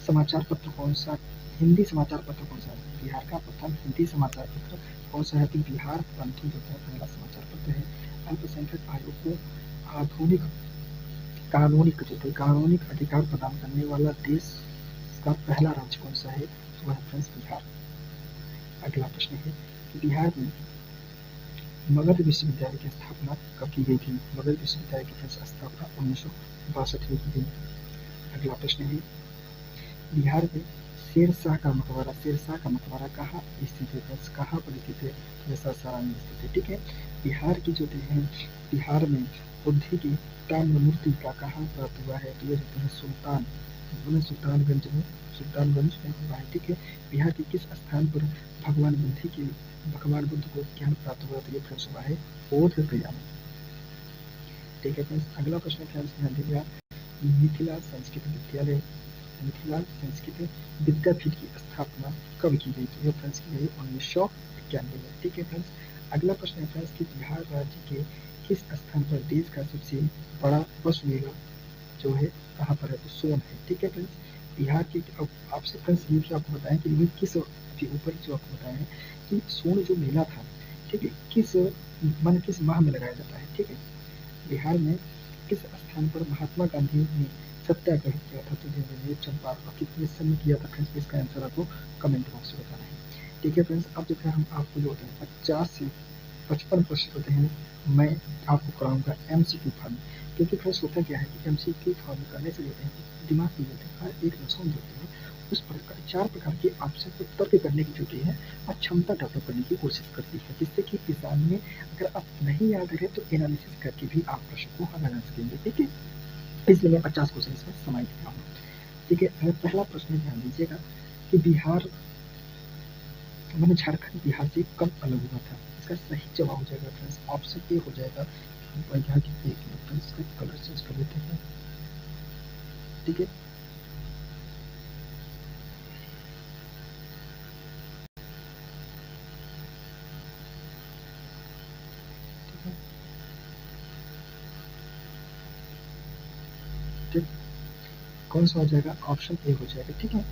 A: समाचार पत्र कौन सा? हिंदी समाचार पत्र कौन सा है? बिहार का प्रथम हिंदी समाचार पत्र कौन सा है? तो बिहार बंधु जो है पहला समाचार पत्र है। अल्पसंख्यक आयोग को आधुनिक कानूनिक अधिकार प्रदान करने वाला देश का पहला राज्य कौन सा है? तो वह फ्रेंड्स बिहार। अगला प्रश्न है कि बिहार में मगध विश्वविद्यालय की स्थापना कब की गई थी? मगध विश्वविद्यालय की फ्रेंड्स स्थापना 1962 में की गई। अगला प्रश्न है, बिहार में शेरशाह का मकबरा कहाँ स्थित है फ्रेंड्स? कहाँ पर स्थित है? तो सासाराम में स्थित है, ठीक है। बिहार की जो है बिहार में बुद्धि की ताम्र मूर्ति का कहाँ प्राप्त हुआ है? तो ये जो है सुल्तानगंज में हुआ है, ठीक है। बिहार के किस स्थान पर भगवान बुद्ध को ज्ञान प्राप्त हुआ? तो ये फ्रेंड्स हुआ है बोध गया में, ठीक है फ्रेंड्स। अगला प्रश्न फ्रेंड्स ध्यान दीजिएगा, मिथिला संस्कृत विद्यापीठ की स्थापना कब की गई? तो ये फ्रेंड्स की गई 1991 में, ठीक है फ्रेंड्स। अगला प्रश्न है फ्रेंड्स कि बिहार राज्य के किस स्थान पर देश का सबसे बड़ा पशु मेला जो है कहाँ पर है? तो सोन है, ठीक है फ्रेंड्स। बिहार के अब आपसे फ्रेंड्स ये भी आपको बताएं कि ये किस अभी ऊपर जो आपको बताएं कि सोन जो मेला था, ठीक है, किस माह में लगाया जाता है, ठीक है। बिहार में किस स्थान पर महात्मा गांधी ने सत्याग्रह किया था? तो ये चंपारण और कितने सन में किया था फ्रेंड्स? इसका आंसर आपको कमेंट बॉक्स में बताना है, ठीक है फ्रेंड्स। अब जो है हम आपको जो होते हैं 50 से 55 प्रश्न होते हैं, मैं आपको कराऊंगा MCQ फॉर्म, क्योंकि फ्रेंड्स होता क्या है कि MCQ फॉर्म करने से होते हैं दिमाग में होते हैं हर एक नसों में होते हैं उस प्रकार 4 प्रकार के आपसे को तर्क करने की जो है क्षमता डेवलप करने की कोशिश करती है, जिससे कि एग्जाम में अगर आप नहीं याद रहे तो एनालिसिस करके भी आप प्रश्न को हल लगा सकेंगे, ठीक है। इसलिए मैं 50 क्वेश्चन इसमें समाहित किया हूँ, ठीक है। अगर पहला प्रश्न ध्यान दीजिएगा कि बिहार मैंने झारखंड बिहार से कब अलग हुआ था? इसका सही जवाब हो जाएगा फ्रेंड्स ऑप्शन ए हो जाएगा। यहाँ की एक मिनट इसका कलर चेंज कर लेते हैं, ठीक है। कौन सा हो जाएगा? ऑप्शन ए हो जाएगा। ठीक है,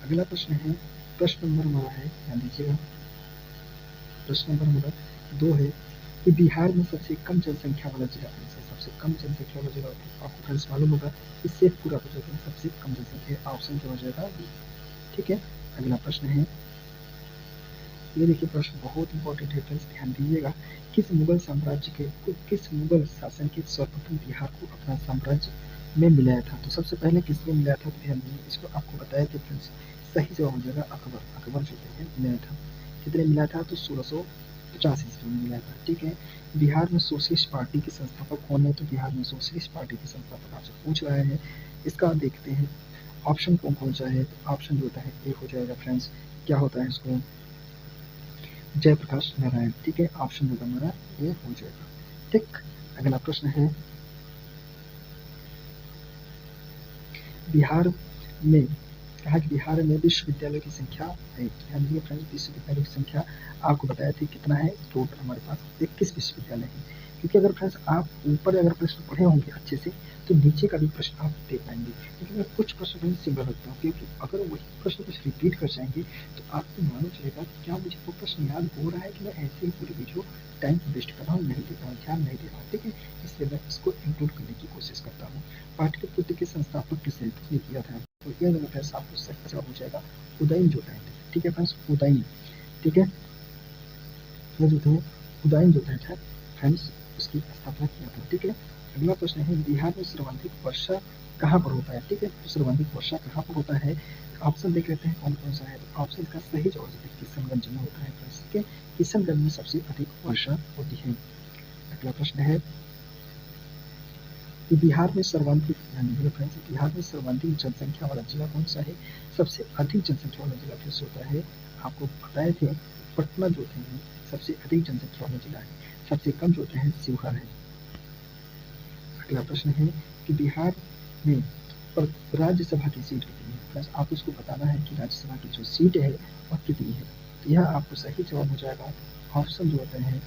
A: अगला प्रश्न है, प्रश्न नंबर हमारा है, ध्यान दीजिएगा, प्रश्न नंबर हमारा 2 है कि बिहार में सबसे कम जनसंख्या वाला जिला कौन सा है? सबसे कम जनसंख्या वाला जिला आपको फ्रेंड्स मालूम होगा कि शेखपुरा हो जाएगा सबसे कम जनसंख्या, ऑप्शन क्या हो जाएगा? बी। ठीक है, अगला प्रश्न है, ये देखिए प्रश्न बहुत इंपॉर्टेंट है फ्रेंड्स, ध्यान दीजिएगा, किस मुगल शासन के सर्वप्रथम बिहार को अपना साम्राज्य में मिलाया था? तो सबसे पहले किसने मिलाया था? तो ध्यान दीजिए, इसको आपको बताया कि फ्रेंड्स सही जवाब हो जाएगा अकबर। अकबर जो है मिलाया था। कितने मिला था? तो 1650 ईस्वी में मिला था। ठीक है, बिहार में सोशलिस्ट पार्टी के संस्थापक कौन है? तो बिहार में सोशलिस्ट पार्टी के संस्थापक आपसे पूछ रहा है, इसका देखते हैं ऑप्शन कौन कौन सा है। तो ऑप्शन जो होता है ए हो जाएगा फ्रेंड्स, क्या होता है इसको? जयप्रकाश नारायण। ठीक है, ऑप्शन होगा हमारा ये हो जाएगा। ठीक, अगला प्रश्न है, बिहार में कहा कि बिहार में विश्वविद्यालय की संख्या है। ध्यान दीजिए फ्रेंड्स, विश्वविद्यालय की संख्या आपको बताया थी कितना है? टोटल हमारे पास 21 विश्वविद्यालय है। क्योंकि अगर फ्रेंड्स आप ऊपर अगर प्रश्न पढ़े होंगे अच्छे से तो नीचे का भी प्रश्न आप दे पाएंगे, लेकिन अगर कुछ प्रश्न फ्रेंड्स सिमिलर लगता है, क्योंकि अगर वही प्रश्न कुछ रिपीट कर जाएंगे तो आपको मालूम चलेगा कि क्या मुझे वो प्रश्न याद हो रहा है कि मैं ऐसे ही पूरे वीडियो टाइम वेस्ट कर रहा हूँ, नहीं दे रहा हूँ, ध्यान नहीं दे रहा हूँ। ठीक है, इसलिए मैं इसको इंक्लूड करने की कोशिश करता हूँ। पाटलिपुत्र के संस्थापक किसने किया था? तो ये दोनों फ्रेंड्स आपको सही जवाब हो जाएगा उदयन जोताई थे। ठीक है फ्रेंड्स, उदयन। ठीक है, ये जो थे उदयन जोताई था फ्रेंड्स, उसकी स्थापना किया था। ठीक है, अगला प्रश्न है, बिहार में सर्वाधिक वर्षा कहाँ पर होता है? ठीक है, तो सर्वाधिक वर्षा कहाँ पर होता है? ऑप्शन देख लेते हैं कौन कौन सा है। तो ऑप्शन का सही जवाब किशनगंज में होता है फ्रेंड्स। ठीक है, किशनगंज में सबसे अधिक वर्षा होती है। अगला प्रश्न है कि बिहार में सर्वाधिक, यानी फ्रेंड्स बिहार में सर्वाधिक जनसंख्या वाला जिला कौन सा है? सबसे अधिक जनसंख्या वाला जिला फिर होता है, आपको बताए थे पटना जो है सबसे अधिक जनसंख्या वाला जिला है, सबसे कम जो है शिवहर है। अगला प्रश्न है कि बिहार में राज्यसभा की सीट कितनी है? फ्रेंड्स आपको इसको बताना है कि राज्यसभा की जो सीट है वह कितनी है। तो यह आपको सही जवाब हो जाएगा, ऑप्शन जो होते हैं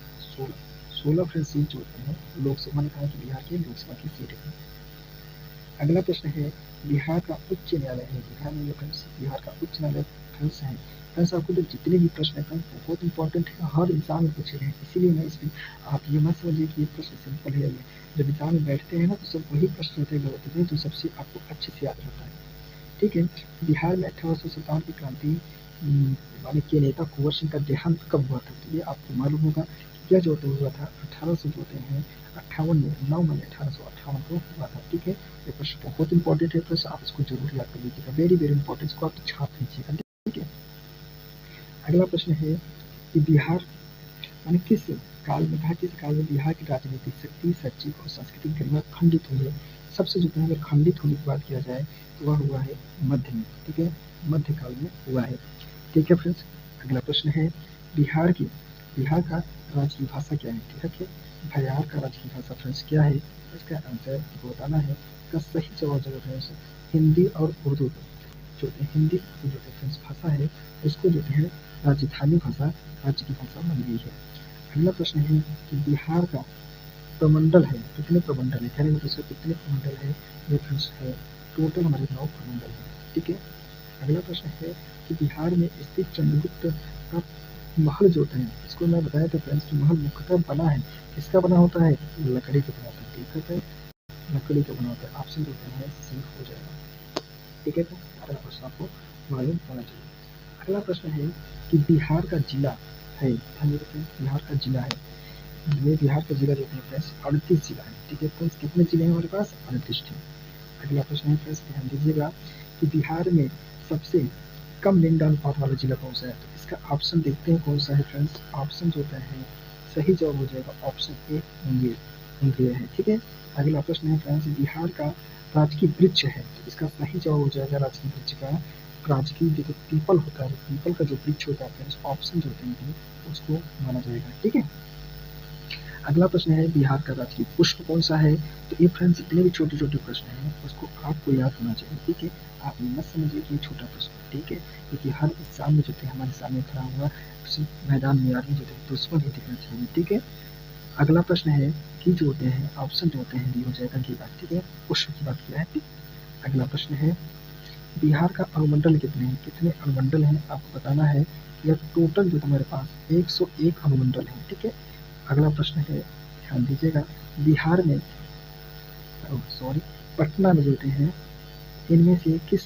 A: 16 फ्रेंड्स सीट जो होते हैं लोकसभा ने कहा कि बिहार की लोकसभा की सीट है। अगला प्रश्न है, बिहार का उच्च न्यायालय है। ध्यान दीजिए फ्रेंड्स, बिहार का उच्च न्यायालय फ्रेंड्स है। फ्रेंड्स आपको तो जितने भी प्रश्न है बहुत इंपॉर्टेंट है, हर एग्जाम में पूछे गए हैं, इसीलिए मैं इसमें आप ये मत समझिए कि ये प्रश्न सिंपल है। जब एग्जाम में बैठते हैं ना तो सब वही प्रश्न होते हैं जो सबसे आपको अच्छे से याद रहता है। ठीक है, बिहार में 1857 की क्रांति वाले के नेता कुंवर सिंह का देहांत कब हुआ था? तो ये आपको मालूम होगा कि यह जो हुआ था 1800 जो होते हैं 58 में, 9 मई 1858 को हुआ था। ठीक है, ये प्रश्न बहुत इंपॉर्टेंट है, तो आप इसको जरूर याद कर लीजिएगा, वेरी वेरी इंपॉर्टेंट, इसको आप छाप लीजिएगा। ठीक है, अगला प्रश्न है कि बिहार मैंने किस काल में कहा, किस काल में बिहार की राजनीतिक शक्ति, शैक्षिक और सांस्कृतिक गरिमा खंडित हुई है? सबसे जो है अगर खंडित होने की बात किया जाए तो वह हुआ है मध्य में। ठीक है, मध्य काल में हुआ है। ठीक है फ्रेंड्स, अगला प्रश्न है, बिहार का राजकीय भाषा क्या है? ठीक है, बिहार का राजकीय भाषा फ्रेंड्स क्या है? इसका आंसर आपको बताना है। इसका सही जवाब जो है फ्रेंड्स हिंदी और उर्दू, जो हिंदी उर्दू जो फ्रेंड्स भाषा है उसको जो है राजधानी भाषा, राज्य की भाषा बन गई है। अगला प्रश्न है कि बिहार का प्रमंडल है, कितने प्रमंडल है? कहने मतलब कितने प्रमंडल है? ये फ्रेंड्स है टोटल हमारे 9 प्रमंडल है। ठीक है, अगला प्रश्न है कि बिहार में स्थित चंद्रगुप्त का महल जो होता है, इसको मैं बताया था फ्रेंड्स कि महल मुख्यतः बना है, किसका बना होता है? लकड़ी का बना होता है। ठीक है, लकड़ी का बना होता है, ऑप्शन जो है सी हो जाएगा। ठीक है, तो अगला प्रश्न आपको मालूम होना चाहिए। अगला प्रश्न है कि बिहार का जिला है, बिहार का जिला है, ये बिहार का जिला जो है फ्रेंड्स 38 जिला है। ठीक है फ्रेंड्स, कितने जिले हैं हमारे पास? 38 थे। अगला प्रश्न है फ्रेंड्स, ध्यान दीजिएगा कि बिहार में सबसे कम लिंग अनुपात वाला जिला कौन सा है? तो इसका ऑप्शन देखते हैं कौन सा है फ्रेंड्स। ऑप्शन जो होता है सही जवाब हो जाएगा ऑप्शन ए मुंगेर है। ठीक है, अगला प्रश्न है फ्रेंड्स, बिहार का राजकीय वृक्ष है, तो इसका सही जवाब हो जाएगा राजकीय वृक्ष का राजकीय जो पीपल होता है, पीपल का जो वृक्ष होता है फ्रेंड्स, ऑप्शन जो होते हैं उसको माना जाएगा। ठीक है, अगला प्रश्न है, बिहार का राजकीय पुष्प कौन सा है? तो ये फ्रेंड्स जितने भी छोटे छोटे प्रश्न हैं उसको आपको याद होना चाहिए। ठीक है, आप ये मत समझिए कि ये छोटा प्रश्न है। ठीक है, क्योंकि हर एग्जाम में जो थे हमारे सामने खड़ा हुआ उसी मैदान में आदमी जो थे दुश्मन ही दिखना चाहिए। ठीक है, अगला प्रश्न है कि जो होते हैं ऑप्शन जो होते हैं ये हो जाएगा गेंदा। ठीक है, पुष्प की बात किया है। अगला प्रश्न है बिहार का अनुमंडल कितने हैं? कितने अनुमंडल हैं आपको बताना है। यह टोटल जो तुम्हारे पास 101 अनुमंडल है। ठीक है। अगला प्रश्न है, ध्यान दीजिएगा, बिहार में सॉरी पटना में जो होते हैं इनमें से किस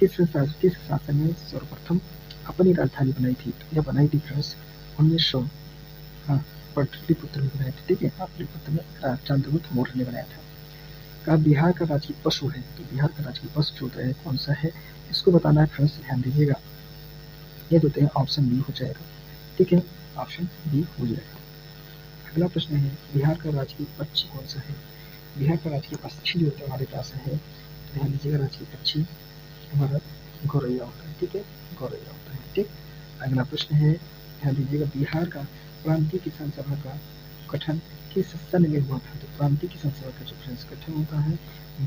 A: शासन ने सर्वप्रथम अपनी राजधानी बनाई थी? तो यह बनाई थी फ्रेंड्स 1900, हाँ, पाटलिपुत्र में बनाई थी। ठीक है, पाटलिपुत्र में चंद्रगुप्त मौर्य ने बनाया था। का बिहार का राजकीय पशु है, तो बिहार का राजकीय पशु जो होता है कौन सा है, इसको बताना है फ्रेंड्स, ध्यान दीजिएगा। ये जो होते हैं ऑप्शन बी हो जाएगा। ठीक है, ऑप्शन बी हो जाएगा। अगला प्रश्न है बिहार का राजकीय पक्षी कौन सा है? बिहार का राजकीय पक्षी जो होता है हमारे पास है, तो ध्यान दीजिएगा, राजकीय पक्षी हमारा गौरैया होता है। ठीक है, गौरैया होता है। ठीक। अगला प्रश्न है, ध्यान दीजिएगा, बिहार का प्रांतीय किसान सभा का गठन किस सन में हुआ था? तो प्रांतीय किसान सभा का जो फ्रेंड्स गठन होता है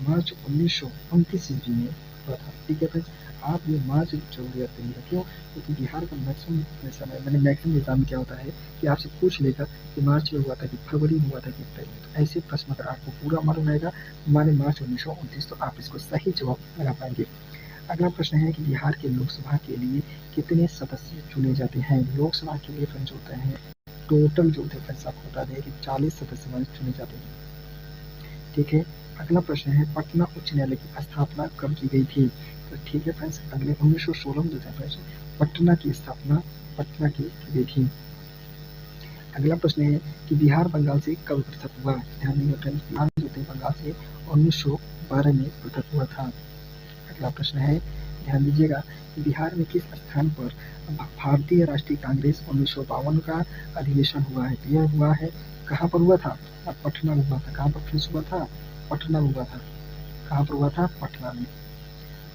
A: मार्च 1929 ईस्वी में हुआ था। ठीक है फ्रेंड्स, आप ये मार्च जरूर याद करिएगा। क्यों? क्योंकि बिहार का मैक्सिमम समय मैंने मैक्सिमम एग्जाम में क्या होता है कि आपसे पूछ लेगा कि मार्च में हुआ था कि फरवरी में हुआ था कि अप्रैल में। तो ऐसे प्रश्न अगर आपको पूरा मालूम रहेगा माने मार्च 1929, तो आप इसको सही जवाब लगा पाएंगे। अगला प्रश्न है कि बिहार के लोकसभा के लिए कितने सदस्य चुने जाते हैं? लोकसभा के लिए फ्रेंड्स होते हैं टोटल जो होते हैं फ्रेंड्स आपको बता दें कि 40 सदस्य हमारे चुने जाते हैं। ठीक है। अगला प्रश्न है पटना उच्च न्यायालय की स्थापना कब की गई थी? तो ठीक है फ्रेंड्स, अगले 1916 में जो है फ्रेंड्स पटना की स्थापना पटना की गई थी। अगला प्रश्न है कि बिहार बंगाल से कब पृथक हुआ? ध्यान देंगे फ्रेंड्स, बिहार जो थे बंगाल से 1912 में पृथक हुआ था। अगला प्रश्न है, ध्यान दीजिएगा, बिहार में किस स्थान पर भारतीय राष्ट्रीय कांग्रेस 1952 का अधिवेशन हुआ है? तो यह हुआ है कहाँ पर हुआ था? पटना में हुआ था। कहाँ पर फ्रेंड्स हुआ था? पटना में हुआ था। कहाँ पर हुआ था? पटना में।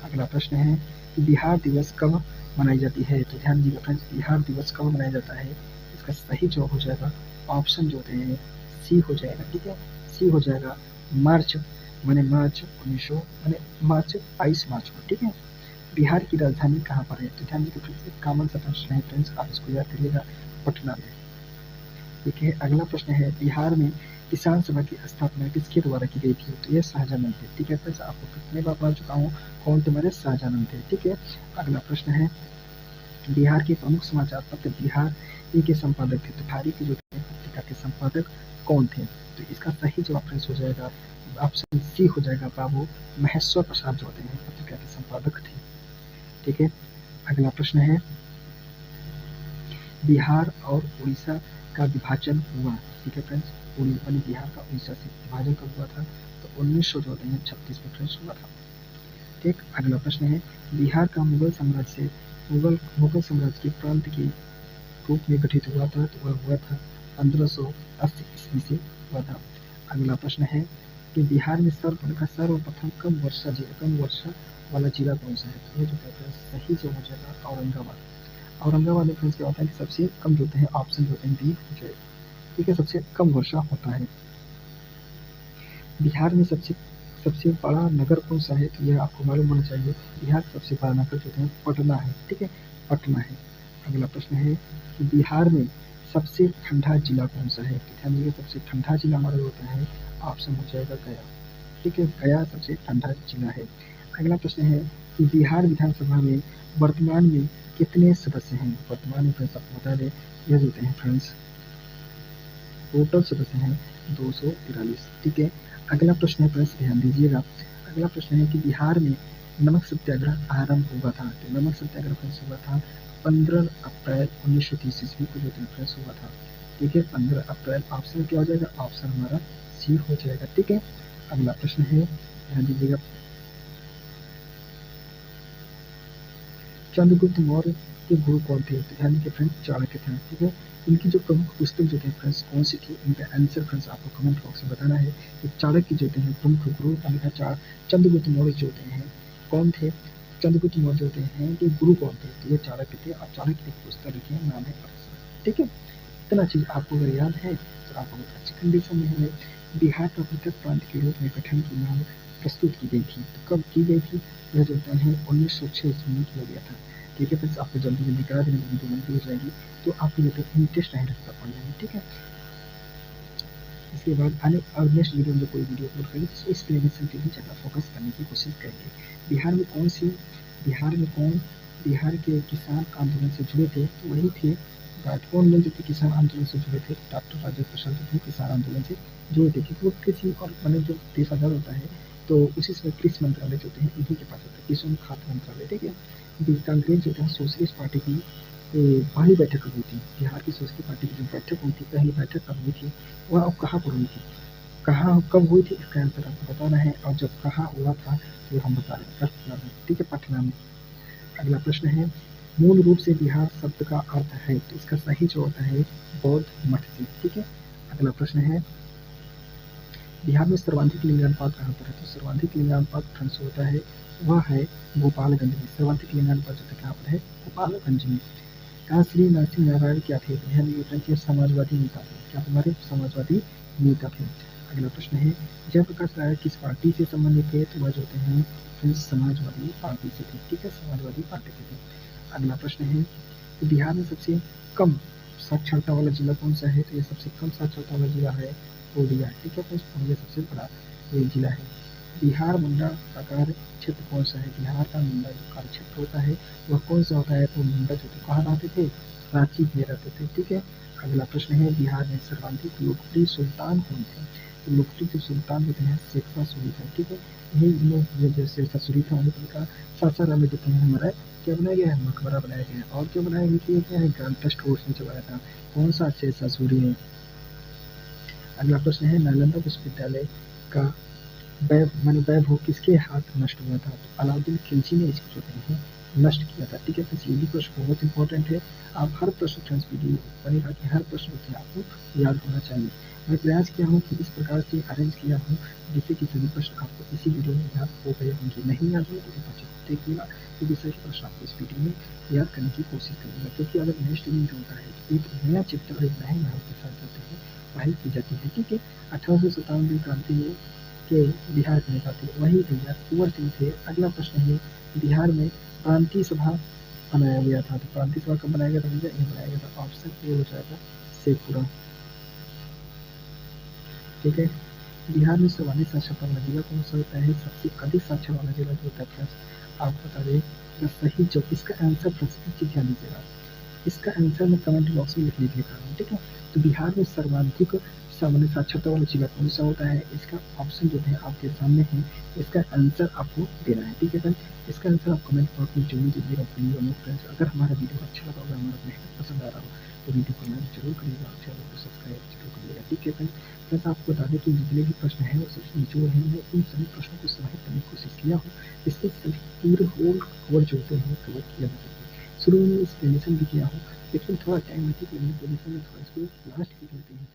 A: अगला प्रश्न है कि बिहार दिवस कब मनाई जाती है? तो ध्यान दीजिएगा फ्रेंड्स, बिहार दिवस कब मनाया जाता है? इसका सही जवाब हो जाएगा ऑप्शन जो होते हैं सी हो जाएगा। ठीक है, सी हो जाएगा मार्च, माने मार्च 1900 माने मार्च 22 मार्च को। ठीक है। बिहार की राजधानी कहाँ पर है? तो ध्यान दीजिए कॉमन सा प्रश्न है फ्रेंड्स, आप इसको याद करिएगा, पटना में। ठीक है। अगला प्रश्न है बिहार में किसान सभा की स्थापना किसके द्वारा की गई थी? तो ये शाहजहां थे। ठीक है फ्रेंड्स, आपको कितने बार बता चुका हूँ कौन तुम्हारे शाहजहां थे। ठीक है। अगला प्रश्न है बिहार के प्रमुख समाचार पत्र बिहार के संपादक थे। तो बिहारी के जो पत्रिका के संपादक कौन थे? तो इसका सही जवाब फ्रेंड्स हो जाएगा ऑप्शन सी हो जाएगा, बाबू महेश्वर प्रसाद जो होते हैं पत्रिका के संपादक थे। ठीक है। अगला प्रश्न है बिहार और उड़ीसा का विभाजन हुआ। ठीक है फ्रेंड्स, बिहार का उड़ीसा से विभाजन कब हुआ था? तो 1936 में फ्रेंड्स हुआ था। ठीक। अगला प्रश्न है बिहार का मुगल साम्राज्य के प्रांत के रूप में गठित हुआ था। तो वह हुआ था 1580 ईस्वी से हुआ था। अगला प्रश्न है कि बिहार में सर्वप्रथम कम वर्षा वाला जिला कौन सा है? तो ये जो है सही जो हो जाएगा औरंगाबाद। औरंगाबाद में फ्रेंड्स क्या होता है कि सबसे कम जो होते हैं ऑप्शन जो होते हैं बी हो जाएगा। ठीक है, सबसे कम वर्षा होता है। बिहार में सबसे सबसे बड़ा नगर कौन सा है? तो यह आपको मालूम होना चाहिए। बिहार का सबसे बड़ा नगर जो है पटना है। ठीक है, पटना है। अगला प्रश्न है कि बिहार में सबसे ठंडा जिला कौन सा है? तो ध्यान दीजिए, सबसे ठंडा जिला हमारा होता है ऑप्शन हो जाएगा गया। ठीक है, गया सबसे ठंडा जिला है। अगला प्रश्न है कि बिहार विधानसभा में वर्तमान में कितने सदस्य हैं? वर्तमान में फ्रेंड्स आपको बता दें यह होते हैं फ्रेंड्स टोटल सदस्य हैं 243। ठीक है। अगला प्रश्न है फ्रेंड्स, ध्यान दीजिएगा, अगला प्रश्न है कि बिहार में नमक सत्याग्रह आरंभ हुआ था। तो नमक सत्याग्रह फ्रेंड्स हुआ था 15 अप्रैल 1930 ईस्वी को जो फ्रेंड्स हुआ था। ठीक है, 15 अप्रैल। ऑप्शन क्या हो जाएगा? ऑप्शन हमारा सी हो जाएगा। ठीक है। अगला प्रश्न है, ध्यान दीजिएगा, चंद्रगुप्त मौर्य के गुरु कौन थे? तो ध्यान दीजिए फ्रेंड्स, चाणक्य थे। ठीक है। इनकी जो प्रमुख पुस्तक जो थे फ्रेंड्स कौन सी थी? इनका आंसर फ्रेंड्स आपको कमेंट बॉक्स में बताना है कि चाणक्य जो होते हैं प्रमुख गुरु, चंद्रगुप्त मौर्य जो होते हैं कौन थे? चंद्रगुप्त मौर्य जो होते हैं कि गुरु कौन थे? तो ये चाणक्य थे, और चाणक्य की पुस्तक लिखी है, नाम है अरसर। ठीक है, इतना चीज आपको अगर याद है तो आप बहुत अच्छी कंडीशन में है। बिहार का पृथक प्रांत के रूप में गठन की मांग प्रस्तुत की गई थी। तो कब की गई थी? यह जो होता है 1906 ईस्वी में किया गया था। ठीक है फ्रेंड्स, आपको जल्दी जल्दी करा देने वीडियो लंबी हो जाएगी, तो आपको जो है इंटरेस्ट नहीं लगता पढ़ने में। ठीक है। इसके बाद आने और नेक्स्ट वीडियो में जो कोई वीडियो अपलोड करेंगे तो एक्सप्लेनेशन पे भी ज़्यादा फोकस करने की कोशिश करेंगे। बिहार में कौन सी बिहार में कौन बिहार के किसान आंदोलन से जुड़े थे, तो वही थे कौन लोग जो थे किसान आंदोलन से जुड़े थे, डॉक्टर राजेंद्र प्रसाद जो थे किसान आंदोलन से जुड़े थे, क्योंकि वो कृषि और मैंने जो देश आज़ाद होता है तो उसी समय कृषि मंत्रालय जो होते हैं इन्हीं के पास होता है, कृषि और खाद्य मंत्रालय, ठीक है। कांग्रेस जो था सोशलिस्ट पार्टी की पहली बैठक हुई थी, बिहार की सोशलिस्ट पार्टी की जो बैठक हुई थी, पहली बैठक कब हुई थी, वह अब कहाँ पर हुई थी, कहाँ कब हुई थी, इसका आंसर आपको बताना है, और जब कहाँ हुआ था तो हम बता रहे हैं, ठीक है, पाठ्यनाम में। अगला प्रश्न है, मूल रूप से बिहार शब्द का अर्थ है, तो इसका सही जो होता है बौद्ध मठ से, ठीक है। अगला प्रश्न है, बिहार में सर्वाधिक लिंगानुपात कहाँ पर है, तो सर्वाधिक लिंगानुपात फ्रेंड्स होता है वह है गोपालगंज में, सर्वाधिक लिंगानुपात जो है कहाँ पर है, गोपालगंज में। कहाँ श्री नरसिंह नारायण क्या थे, ध्यान दीजिए समाजवादी नेता थे, क्या हमारे समाजवादी नेता थे। अगला प्रश्न है, जयप्रकाश नारायण किस पार्टी से संबंधित थे, तो वह जो होते हैं फ्रेंड्स समाजवादी पार्टी से थे, ठीक है, समाजवादी पार्टी से थे। अगला प्रश्न है, तो बिहार में सबसे कम साक्षरता वाला जिला कौन सा है, तो ये सबसे कम साक्षरता वाला जिला है पूर्णिया, ठीक है फ्रेंड्स, पूर्णिया सबसे बड़ा ये जिला है। बिहार मुंडा का कार्य क्षेत्र कौन सा है, बिहार का मुंडा जो कार्य क्षेत्र होता है वह कौन सा होता है, तो मुंडा जो थे कहाँ रहते थे, रांची में रहते थे, ठीक है। अगला प्रश्न है, बिहार में सर्वाधिक लोकप्रिय सुल्तान कौन थे, तो लोकप्रिय जो सुल्तान होते हैं शेरशाह सूरी थे, ठीक है। यही लोग जो शेरशाह सूरी था उनका सासाराम में जो है हमारा क्या बनाया गया है, मकबरा बनाया गया है, और क्या बनाया गया क्या है, ग्रांड ट्रस्ट उसने चलाया था, कौन सा, शेरशाह सूरी ने। अगला प्रश्न है, नालंदा विश्वविद्यालय का वैभव किसके हाथ नष्ट हुआ था, तो अलाउद्दीन खिलजी ने इसको जो है नष्ट किया था, ठीक है। तो ये भी प्रश्न बहुत इंपॉर्टेंट है, आप हर प्रश्न फ्रेंड्स वीडियो बनेगा कि हर प्रश्न जो है आपको याद होना चाहिए। मैं प्रयास किया हूँ कि इस प्रकार से अरेंज किया हूँ जिससे कि सभी प्रश्न आपको इसी वीडियो में याद हो गए होंगे, नहीं याद हो तो बच्चे देखिएगा, क्योंकि सभी प्रश्न आपको इस वीडियो में याद करने की कोशिश करिएगा, क्योंकि अगर नेक्स्ट वीक होता है तो एक नया चैप्टर एक नए नाम के साथ जाते हैं पढ़ाई की जाती है, ठीक है। 1857 क्रांति में के बिहार के नेता थे, वही भैया कुंवर सिंह थे। अगला प्रश्न है, बिहार में प्रांतीय सभा बनाया गया था, तो प्रांतीय सभा कब बनाया गया था भैया, ये बनाया गया था, ऑप्शन ए हो जाएगा शेखपुरा, ठीक है। बिहार में सर्वाधिक साक्षरता वाला जिला कौन सा होता है, सबसे अधिक साक्षर वाला जिला जो होता है फ्रेंड्स आपको बता दें, सही जो इसका आंसर फ्रेंड्स ध्यान दीजिएगा, इसका आंसर मैं कमेंट बॉक्स में लिखने के लिए कह रहा हूँ, ठीक है। तो बिहार में सर्वाधिक सामान्य साक्षरता वाला जिला कौन सा होता है, इसका ऑप्शन जो है आपके सामने है, इसका आंसर आपको देना है, ठीक है फ्रेंड्स। इसका आंसर आप कमेंट बॉक्स में जरूर दीजिएगा प्लीज फ्रेंड्स। अगर हमारा वीडियो अच्छा लगा होगा, हमारा मेहनत पसंद आ रहा हो तो वीडियो को लाइक जरूर करिएगा और चैनल को सब्सक्राइब जरूर करिएगा, ठीक है फ्रेंड्स। फ्रेंड्स आपको बता दें कि जितने भी प्रश्न हैं वो सबसे जो है मैं उन सभी प्रश्नों को समाहित करने की कोशिश किया हूँ, इसके सभी पूरे होल कवर जो होते हैं कवर किया जा सके। शुरू में एक्सप्लेनेशन भी किया हूँ, लेकिन थोड़ा टाइम लगेगा, एक्सप्लेनेशन में थोड़ा इसको लास्ट की करते हैं